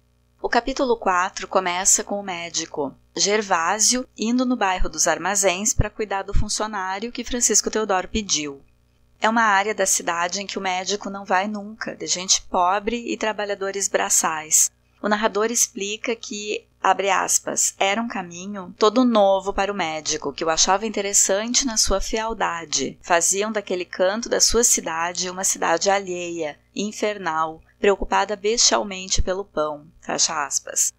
A: O capítulo 4 começa com o médico Gervásio indo no bairro dos Armazéns para cuidar do funcionário que Francisco Teodoro pediu. É uma área da cidade em que o médico não vai nunca, de gente pobre e trabalhadores braçais. O narrador explica que, abre aspas, era um caminho todo novo para o médico, que o achava interessante na sua fealdade. Faziam daquele canto da sua cidade uma cidade alheia, infernal, preocupada bestialmente pelo pão. Fecha aspas.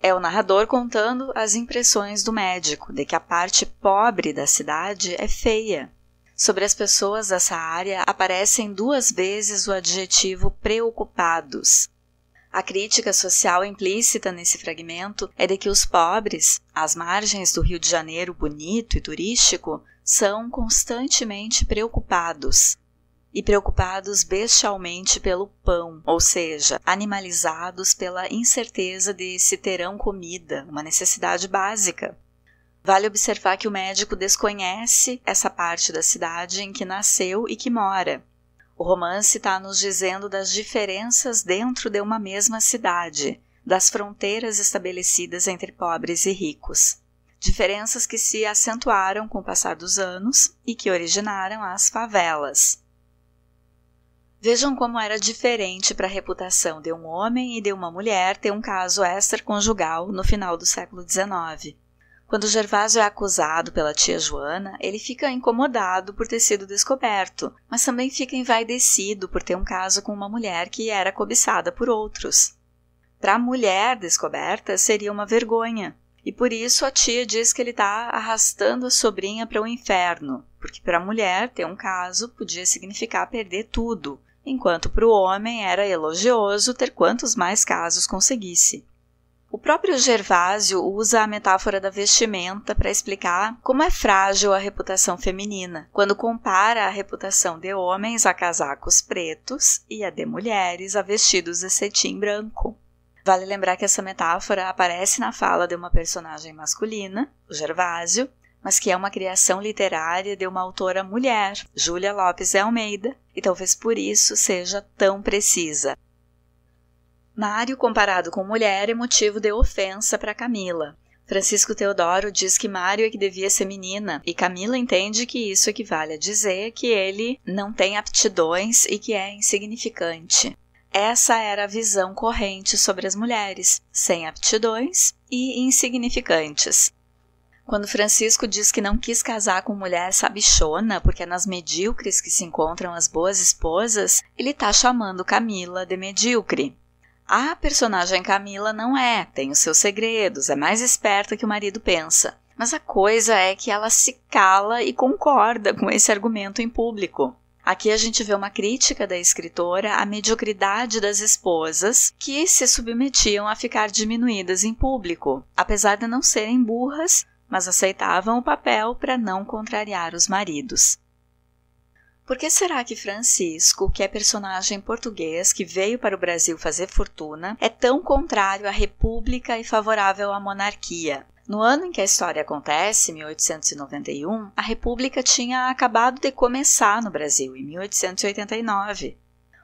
A: É o narrador contando as impressões do médico, de que a parte pobre da cidade é feia. Sobre as pessoas dessa área aparecem 2 vezes o adjetivo preocupados. A crítica social implícita nesse fragmento é de que os pobres, às margens do Rio de Janeiro bonito e turístico, são constantemente preocupados. E preocupados bestialmente pelo pão, ou seja, animalizados pela incerteza de se terão comida, uma necessidade básica. Vale observar que o médico desconhece essa parte da cidade em que nasceu e que mora. O romance está nos dizendo das diferenças dentro de uma mesma cidade, das fronteiras estabelecidas entre pobres e ricos. Diferenças que se acentuaram com o passar dos anos e que originaram as favelas. Vejam como era diferente para a reputação de um homem e de uma mulher ter um caso extraconjugal no final do século XIX. Quando Gervásio é acusado pela tia Joana, ele fica incomodado por ter sido descoberto, mas também fica envaidecido por ter um caso com uma mulher que era cobiçada por outros. Para a mulher descoberta, seria uma vergonha, e por isso a tia diz que ele está arrastando a sobrinha para o inferno, porque para a mulher ter um caso podia significar perder tudo, enquanto para o homem era elogioso ter quantos mais casos conseguisse. O próprio Gervásio usa a metáfora da vestimenta para explicar como é frágil a reputação feminina, quando compara a reputação de homens a casacos pretos e a de mulheres a vestidos de cetim branco. Vale lembrar que essa metáfora aparece na fala de uma personagem masculina, o Gervásio, mas que é uma criação literária de uma autora mulher, Júlia Lopes de Almeida, e talvez por isso seja tão precisa. Mário, comparado com mulher, é motivo de ofensa para Camila. Francisco Teodoro diz que Mário é que devia ser menina, e Camila entende que isso equivale a dizer que ele não tem aptidões e que é insignificante. Essa era a visão corrente sobre as mulheres, sem aptidões e insignificantes. Quando Francisco diz que não quis casar com mulher sabichona, porque é nas medíocres que se encontram as boas esposas, ele está chamando Camila de medíocre. A personagem Camila não é, tem os seus segredos, é mais esperta que o marido pensa. Mas a coisa é que ela se cala e concorda com esse argumento em público. Aqui a gente vê uma crítica da escritora à mediocridade das esposas que se submetiam a ficar diminuídas em público, apesar de não serem burras, mas aceitavam o papel para não contrariar os maridos. Por que será que Francisco, que é personagem português que veio para o Brasil fazer fortuna, é tão contrário à república e favorável à monarquia? No ano em que a história acontece, 1891, a república tinha acabado de começar no Brasil, em 1889.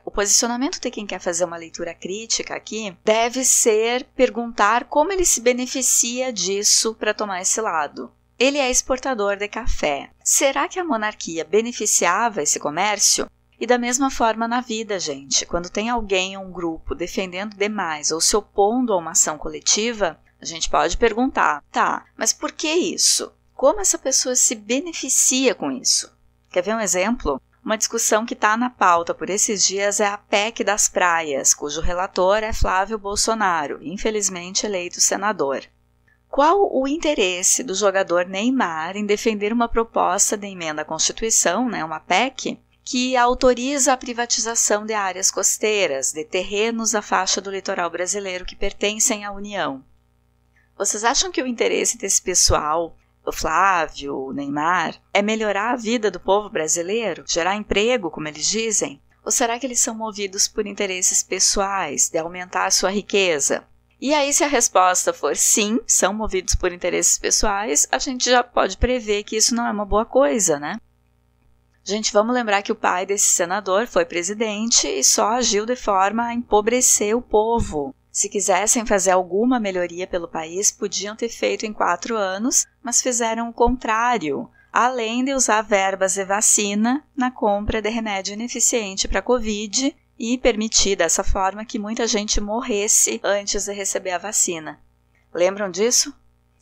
A: O O posicionamento de quem quer fazer uma leitura crítica aqui deve ser perguntar como ele se beneficia disso para tomar esse lado. Ele é exportador de café. Será que a monarquia beneficiava esse comércio? E da mesma forma na vida, gente. Quando tem alguém ou um grupo defendendo demais ou se opondo a uma ação coletiva, a gente pode perguntar, tá, mas por que isso? Como essa pessoa se beneficia com isso? Quer ver um exemplo? Uma discussão que está na pauta por esses dias é a PEC das praias, cujo relator é Flávio Bolsonaro, infelizmente eleito senador. Qual o interesse do jogador Neymar em defender uma proposta de emenda à Constituição, uma PEC, que autoriza a privatização de áreas costeiras, de terrenos da faixa do litoral brasileiro que pertencem à União? Vocês acham que o interesse desse pessoal, o Flávio, o Neymar, é melhorar a vida do povo brasileiro? Gerar emprego, como eles dizem? Ou será que eles são movidos por interesses pessoais, de aumentar a sua riqueza? E aí, se a resposta for sim, são movidos por interesses pessoais, a gente já pode prever que isso não é uma boa coisa, né? Gente, vamos lembrar que o pai desse senador foi presidente e só agiu de forma a empobrecer o povo. Se quisessem fazer alguma melhoria pelo país, podiam ter feito em 4 anos, mas fizeram o contrário, além de usar verbas de vacina na compra de remédio ineficiente para a Covid e permitir dessa forma que muita gente morresse antes de receber a vacina. Lembram disso?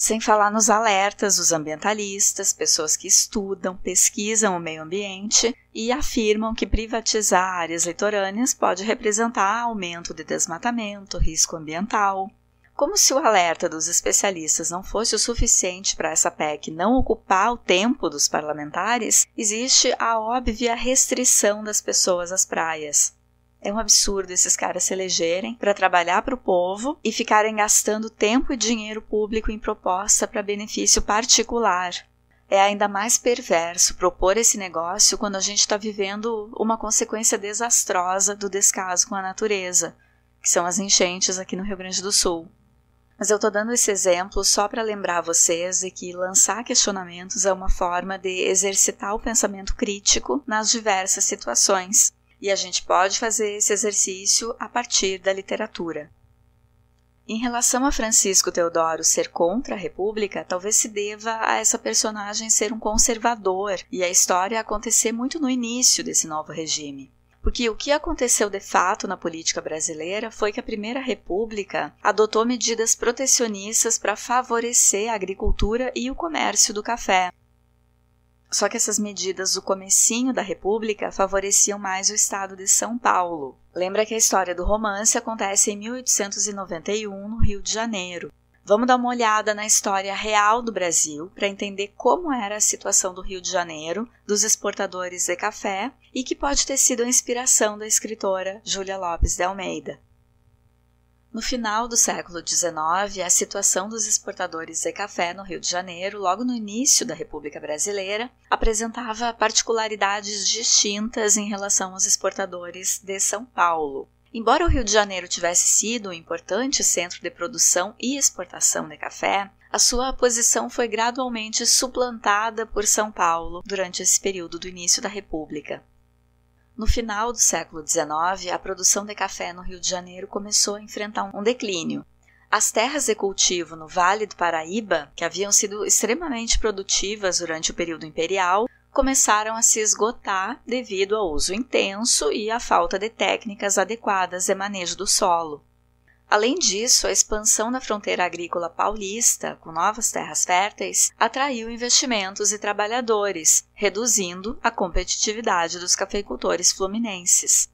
A: Sem falar nos alertas dos ambientalistas, pessoas que estudam, pesquisam o meio ambiente e afirmam que privatizar áreas litorâneas pode representar aumento de desmatamento, risco ambiental. Como se o alerta dos especialistas não fosse o suficiente para essa PEC não ocupar o tempo dos parlamentares, existe a óbvia restrição das pessoas às praias. É um absurdo esses caras se elegerem para trabalhar para o povo e ficarem gastando tempo e dinheiro público em proposta para benefício particular. É ainda mais perverso propor esse negócio quando a gente está vivendo uma consequência desastrosa do descaso com a natureza, que são as enchentes aqui no Rio Grande do Sul. Mas eu estou dando esse exemplo só para lembrar vocês de que lançar questionamentos é uma forma de exercitar o pensamento crítico nas diversas situações. E a gente pode fazer esse exercício a partir da literatura. Em relação a Francisco Teodoro ser contra a República, talvez se deva a essa personagem ser um conservador e a história acontecer muito no início desse novo regime. Porque o que aconteceu de fato na política brasileira foi que a Primeira República adotou medidas protecionistas para favorecer a agricultura e o comércio do café. Só que essas medidas do comecinho da República favoreciam mais o estado de São Paulo. Lembra que a história do romance acontece em 1891, no Rio de Janeiro. Vamos dar uma olhada na história real do Brasil para entender como era a situação do Rio de Janeiro, dos exportadores de café e que pode ter sido a inspiração da escritora Júlia Lopes de Almeida. No final do século XIX, a situação dos exportadores de café no Rio de Janeiro, logo no início da República Brasileira, apresentava particularidades distintas em relação aos exportadores de São Paulo. Embora o Rio de Janeiro tivesse sido um importante centro de produção e exportação de café, a sua posição foi gradualmente suplantada por São Paulo durante esse período do início da República. No final do século XIX, a produção de café no Rio de Janeiro começou a enfrentar um declínio. As terras de cultivo no Vale do Paraíba, que haviam sido extremamente produtivas durante o período imperial, começaram a se esgotar devido ao uso intenso e à falta de técnicas adequadas de manejo do solo. Além disso, a expansão da fronteira agrícola paulista, com novas terras férteis, atraiu investimentos e trabalhadores, reduzindo a competitividade dos cafeicultores fluminenses.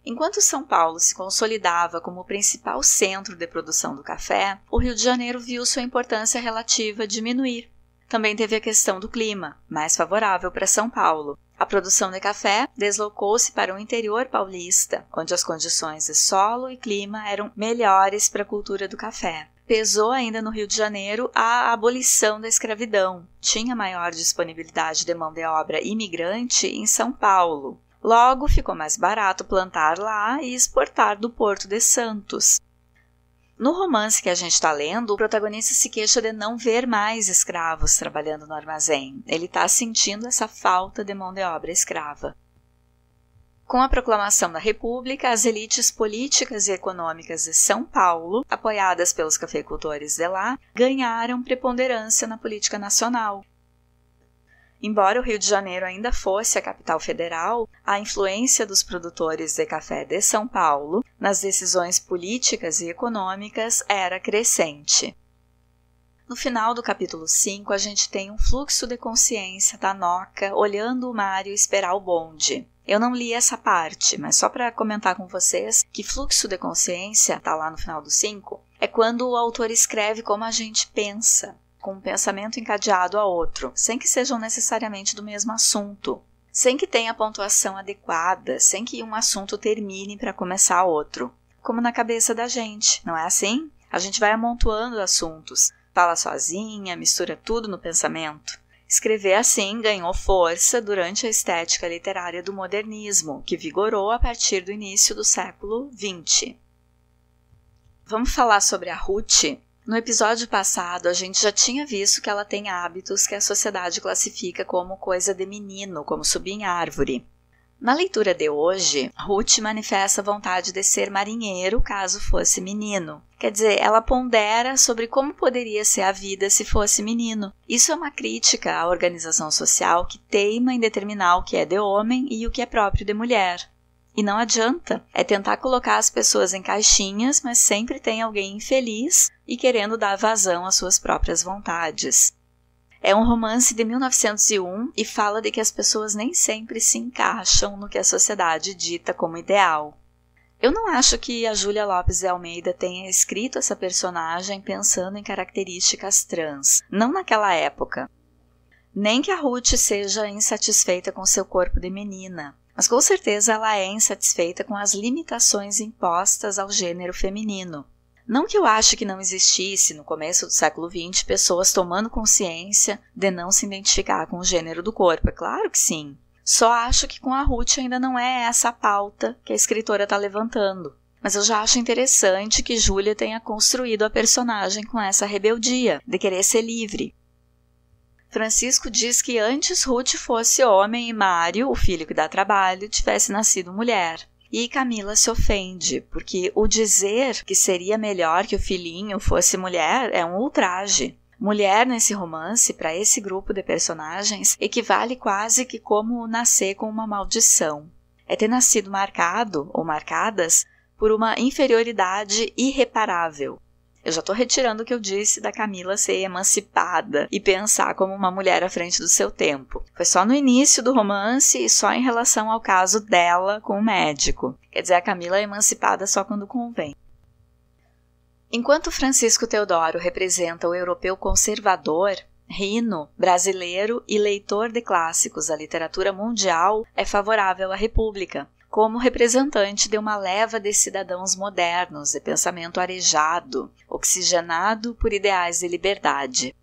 A: Enquanto São Paulo se consolidava como o principal centro de produção do café, o Rio de Janeiro viu sua importância relativa diminuir. Também teve a questão do clima, mais favorável para São Paulo. A produção de café deslocou-se para o interior paulista, onde as condições de solo e clima eram melhores para a cultura do café. Pesou ainda no Rio de Janeiro a abolição da escravidão. Tinha maior disponibilidade de mão de obra imigrante em São Paulo. Logo, ficou mais barato plantar lá e exportar do Porto de Santos. No romance que a gente está lendo, o protagonista se queixa de não ver mais escravos trabalhando no armazém. Ele está sentindo essa falta de mão de obra escrava. Com a proclamação da República, as elites políticas e econômicas de São Paulo, apoiadas pelos cafeicultores de lá, ganharam preponderância na política nacional. Embora o Rio de Janeiro ainda fosse a capital federal, a influência dos produtores de café de São Paulo nas decisões políticas e econômicas era crescente. No final do capítulo 5, a gente tem um fluxo de consciência da Noca olhando o mar e esperar o bonde. Eu não li essa parte, mas só para comentar com vocês que fluxo de consciência, está lá no final do 5, é quando o autor escreve como a gente pensa, com um pensamento encadeado a outro, sem que sejam necessariamente do mesmo assunto, sem que tenha pontuação adequada, sem que um assunto termine para começar outro. Como na cabeça da gente, não é assim? A gente vai amontoando assuntos, fala sozinha, mistura tudo no pensamento. Escrever assim ganhou força durante a estética literária do modernismo, que vigorou a partir do início do século XX. Vamos falar sobre a Ruth? No episódio passado, a gente já tinha visto que ela tem hábitos que a sociedade classifica como coisa de menino, como subir em árvore. Na leitura de hoje, Ruth manifesta a vontade de ser marinheiro caso fosse menino. Quer dizer, ela pondera sobre como poderia ser a vida se fosse menino. Isso é uma crítica à organização social que teima em determinar o que é de homem e o que é próprio de mulher. E não adianta, é tentar colocar as pessoas em caixinhas, mas sempre tem alguém infeliz e querendo dar vazão às suas próprias vontades. É um romance de 1901 e fala de que as pessoas nem sempre se encaixam no que a sociedade dita como ideal. Eu não acho que a Júlia Lopes de Almeida tenha escrito essa personagem pensando em características trans, não naquela época. Nem que a Ruth seja insatisfeita com seu corpo de menina, mas com certeza ela é insatisfeita com as limitações impostas ao gênero feminino. Não que eu ache que não existisse, no começo do século XX, pessoas tomando consciência de não se identificar com o gênero do corpo. É claro que sim. Só acho que com a Ruth ainda não é essa a pauta que a escritora está levantando. Mas eu já acho interessante que Júlia tenha construído a personagem com essa rebeldia, de querer ser livre. Francisco diz que antes Ruth fosse homem e Mário, o filho que dá trabalho, tivesse nascido mulher. E Camila se ofende, porque o dizer que seria melhor que o filhinho fosse mulher é um ultraje. Mulher nesse romance, para esse grupo de personagens, equivale quase que como nascer com uma maldição. É ter nascido marcado, ou marcadas, por uma inferioridade irreparável. Eu já estou retirando o que eu disse da Camila ser emancipada e pensar como uma mulher à frente do seu tempo. Foi só no início do romance e só em relação ao caso dela com o médico. Quer dizer, a Camila é emancipada só quando convém. Enquanto Francisco Teodoro representa o europeu conservador, Rino, brasileiro e leitor de clássicos da literatura mundial, é favorável à República, como representante de uma leva de cidadãos modernos de pensamento arejado, oxigenado por ideais de liberdade.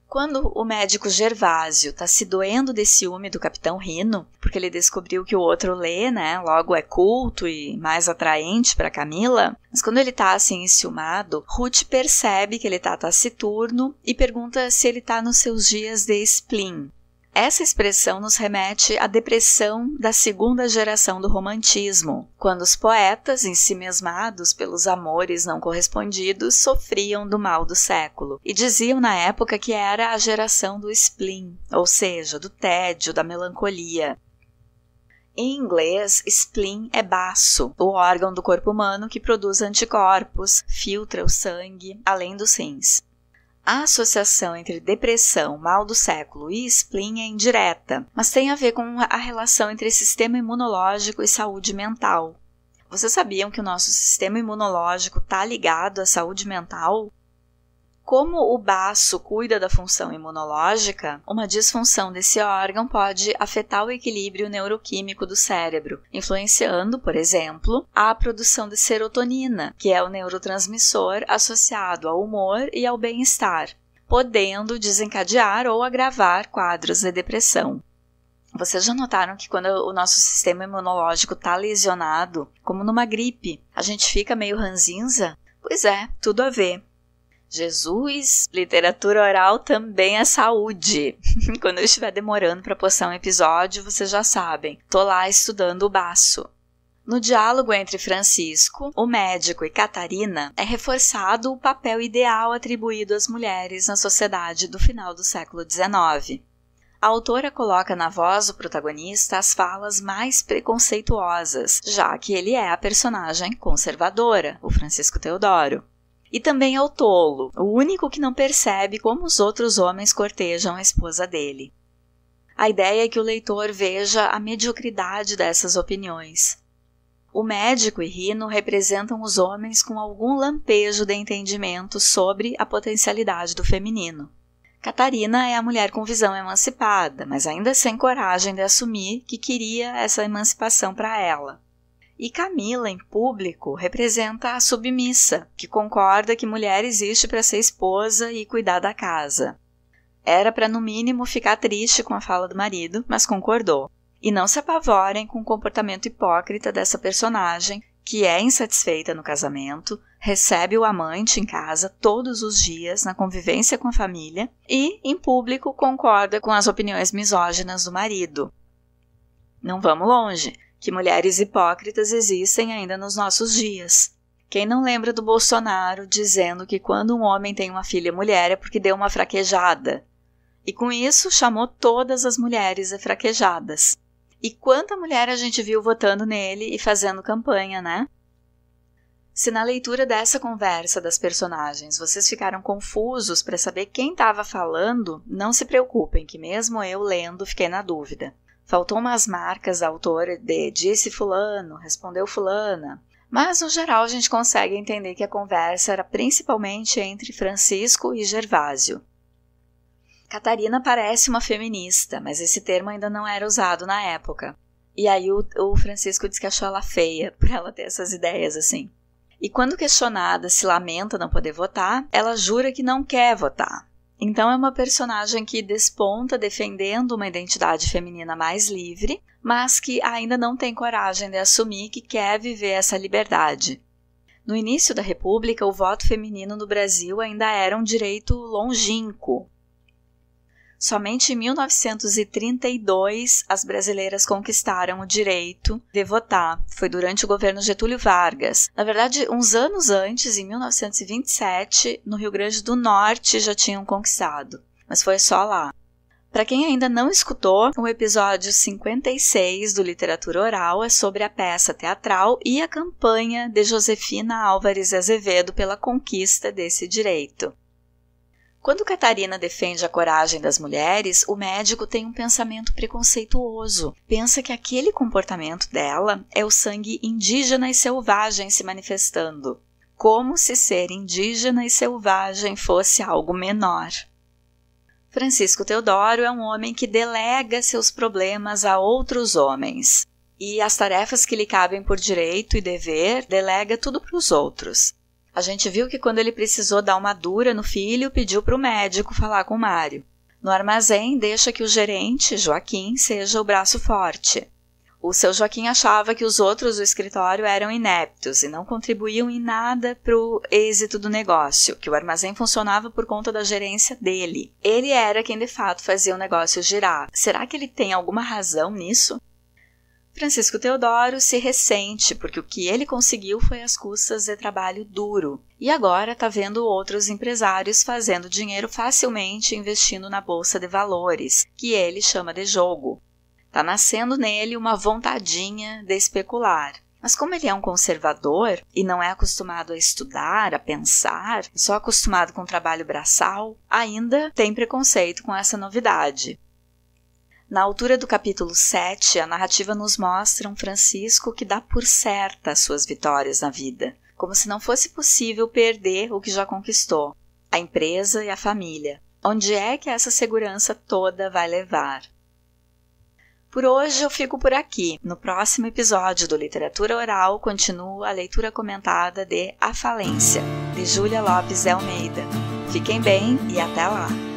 A: Quando o médico Gervásio está se doendo de ciúme do capitão Rino, porque ele descobriu que o outro lê, né, logo é culto e mais atraente para Camila, mas quando ele está assim enciumado, Ruth percebe que ele está taciturno e pergunta se ele está nos seus dias de spleen. Essa expressão nos remete à depressão da segunda geração do romantismo, quando os poetas, ensimesmados pelos amores não correspondidos, sofriam do mal do século, e diziam na época que era a geração do spleen, ou seja, do tédio, da melancolia. Em inglês, spleen é baço, o órgão do corpo humano que produz anticorpos, filtra o sangue, além dos rins. A associação entre depressão, mal do século e spleen é indireta, mas tem a ver com a relação entre sistema imunológico e saúde mental. Vocês sabiam que o nosso sistema imunológico está ligado à saúde mental? Como o baço cuida da função imunológica, uma disfunção desse órgão pode afetar o equilíbrio neuroquímico do cérebro, influenciando, por exemplo, a produção de serotonina, que é o neurotransmissor associado ao humor e ao bem-estar, podendo desencadear ou agravar quadros de depressão. Vocês já notaram que quando o nosso sistema imunológico está lesionado, como numa gripe, a gente fica meio ranzinza? Pois é, tudo a ver. Jesus, literatura oral também é saúde. Quando eu estiver demorando para postar um episódio, vocês já sabem, tô lá estudando o baço. No diálogo entre Francisco, o médico, e Catarina, é reforçado o papel ideal atribuído às mulheres na sociedade do final do século XIX. A autora coloca na voz do protagonista as falas mais preconceituosas, já que ele é a personagem conservadora, o Francisco Teodoro. E também é o tolo, o único que não percebe como os outros homens cortejam a esposa dele. A ideia é que o leitor veja a mediocridade dessas opiniões. O médico e Rino representam os homens com algum lampejo de entendimento sobre a potencialidade do feminino. Catarina é a mulher com visão emancipada, mas ainda sem coragem de assumir que queria essa emancipação para ela. E Camila, em público, representa a submissa, que concorda que mulher existe para ser esposa e cuidar da casa. Era para, no mínimo, ficar triste com a fala do marido, mas concordou. E não se apavorem com o comportamento hipócrita dessa personagem, que é insatisfeita no casamento, recebe o amante em casa todos os dias na convivência com a família e, em público, concorda com as opiniões misóginas do marido. Não vamos longe, que mulheres hipócritas existem ainda nos nossos dias. Quem não lembra do Bolsonaro dizendo que quando um homem tem uma filha mulher é porque deu uma fraquejada? E com isso chamou todas as mulheres de fraquejadas. E quanta mulher a gente viu votando nele e fazendo campanha, né? Se na leitura dessa conversa das personagens vocês ficaram confusos para saber quem estava falando, não se preocupem que mesmo eu lendo fiquei na dúvida. Faltou umas marcas da autora de disse fulano, respondeu fulana. Mas no geral a gente consegue entender que a conversa era principalmente entre Francisco e Gervásio. Catarina parece uma feminista, mas esse termo ainda não era usado na época. E aí o Francisco diz que achou ela feia, por ela ter essas ideias assim. E quando questionada se lamenta não poder votar, ela jura que não quer votar. Então é uma personagem que desponta defendendo uma identidade feminina mais livre, mas que ainda não tem coragem de assumir que quer viver essa liberdade. No início da República, o voto feminino no Brasil ainda era um direito longínquo. Somente em 1932 as brasileiras conquistaram o direito de votar. Foi durante o governo Getúlio Vargas. Na verdade, uns anos antes, em 1927, no Rio Grande do Norte já tinham conquistado. Mas foi só lá. Para quem ainda não escutou, o episódio 56 do Literatura Oral é sobre a peça teatral e a campanha de Josefina Álvares Azevedo pela conquista desse direito. Quando Catarina defende a coragem das mulheres, o médico tem um pensamento preconceituoso. Pensa que aquele comportamento dela é o sangue indígena e selvagem se manifestando, como se ser indígena e selvagem fosse algo menor. Francisco Teodoro é um homem que delega seus problemas a outros homens, e as tarefas que lhe cabem por direito e dever, delega tudo para os outros. A gente viu que quando ele precisou dar uma dura no filho, pediu para o médico falar com Mário. No armazém, deixa que o gerente, Joaquim, seja o braço forte. O seu Joaquim achava que os outros do escritório eram ineptos e não contribuíam em nada para o êxito do negócio, que o armazém funcionava por conta da gerência dele. Ele era quem de fato fazia o negócio girar. Será que ele tem alguma razão nisso? Francisco Teodoro se ressente porque o que ele conseguiu foi às custas de trabalho duro e agora está vendo outros empresários fazendo dinheiro facilmente investindo na bolsa de valores, que ele chama de jogo. Está nascendo nele uma vontadinha de especular. Mas como ele é um conservador e não é acostumado a estudar, a pensar, só acostumado com o trabalho braçal, ainda tem preconceito com essa novidade. Na altura do capítulo 7, a narrativa nos mostra um Francisco que dá por certa as suas vitórias na vida, como se não fosse possível perder o que já conquistou, a empresa e a família. Onde é que essa segurança toda vai levar? Por hoje eu fico por aqui. No próximo episódio do Literatura Oral continua a leitura comentada de A Falência, de Júlia Lopes de Almeida. Fiquem bem e até lá!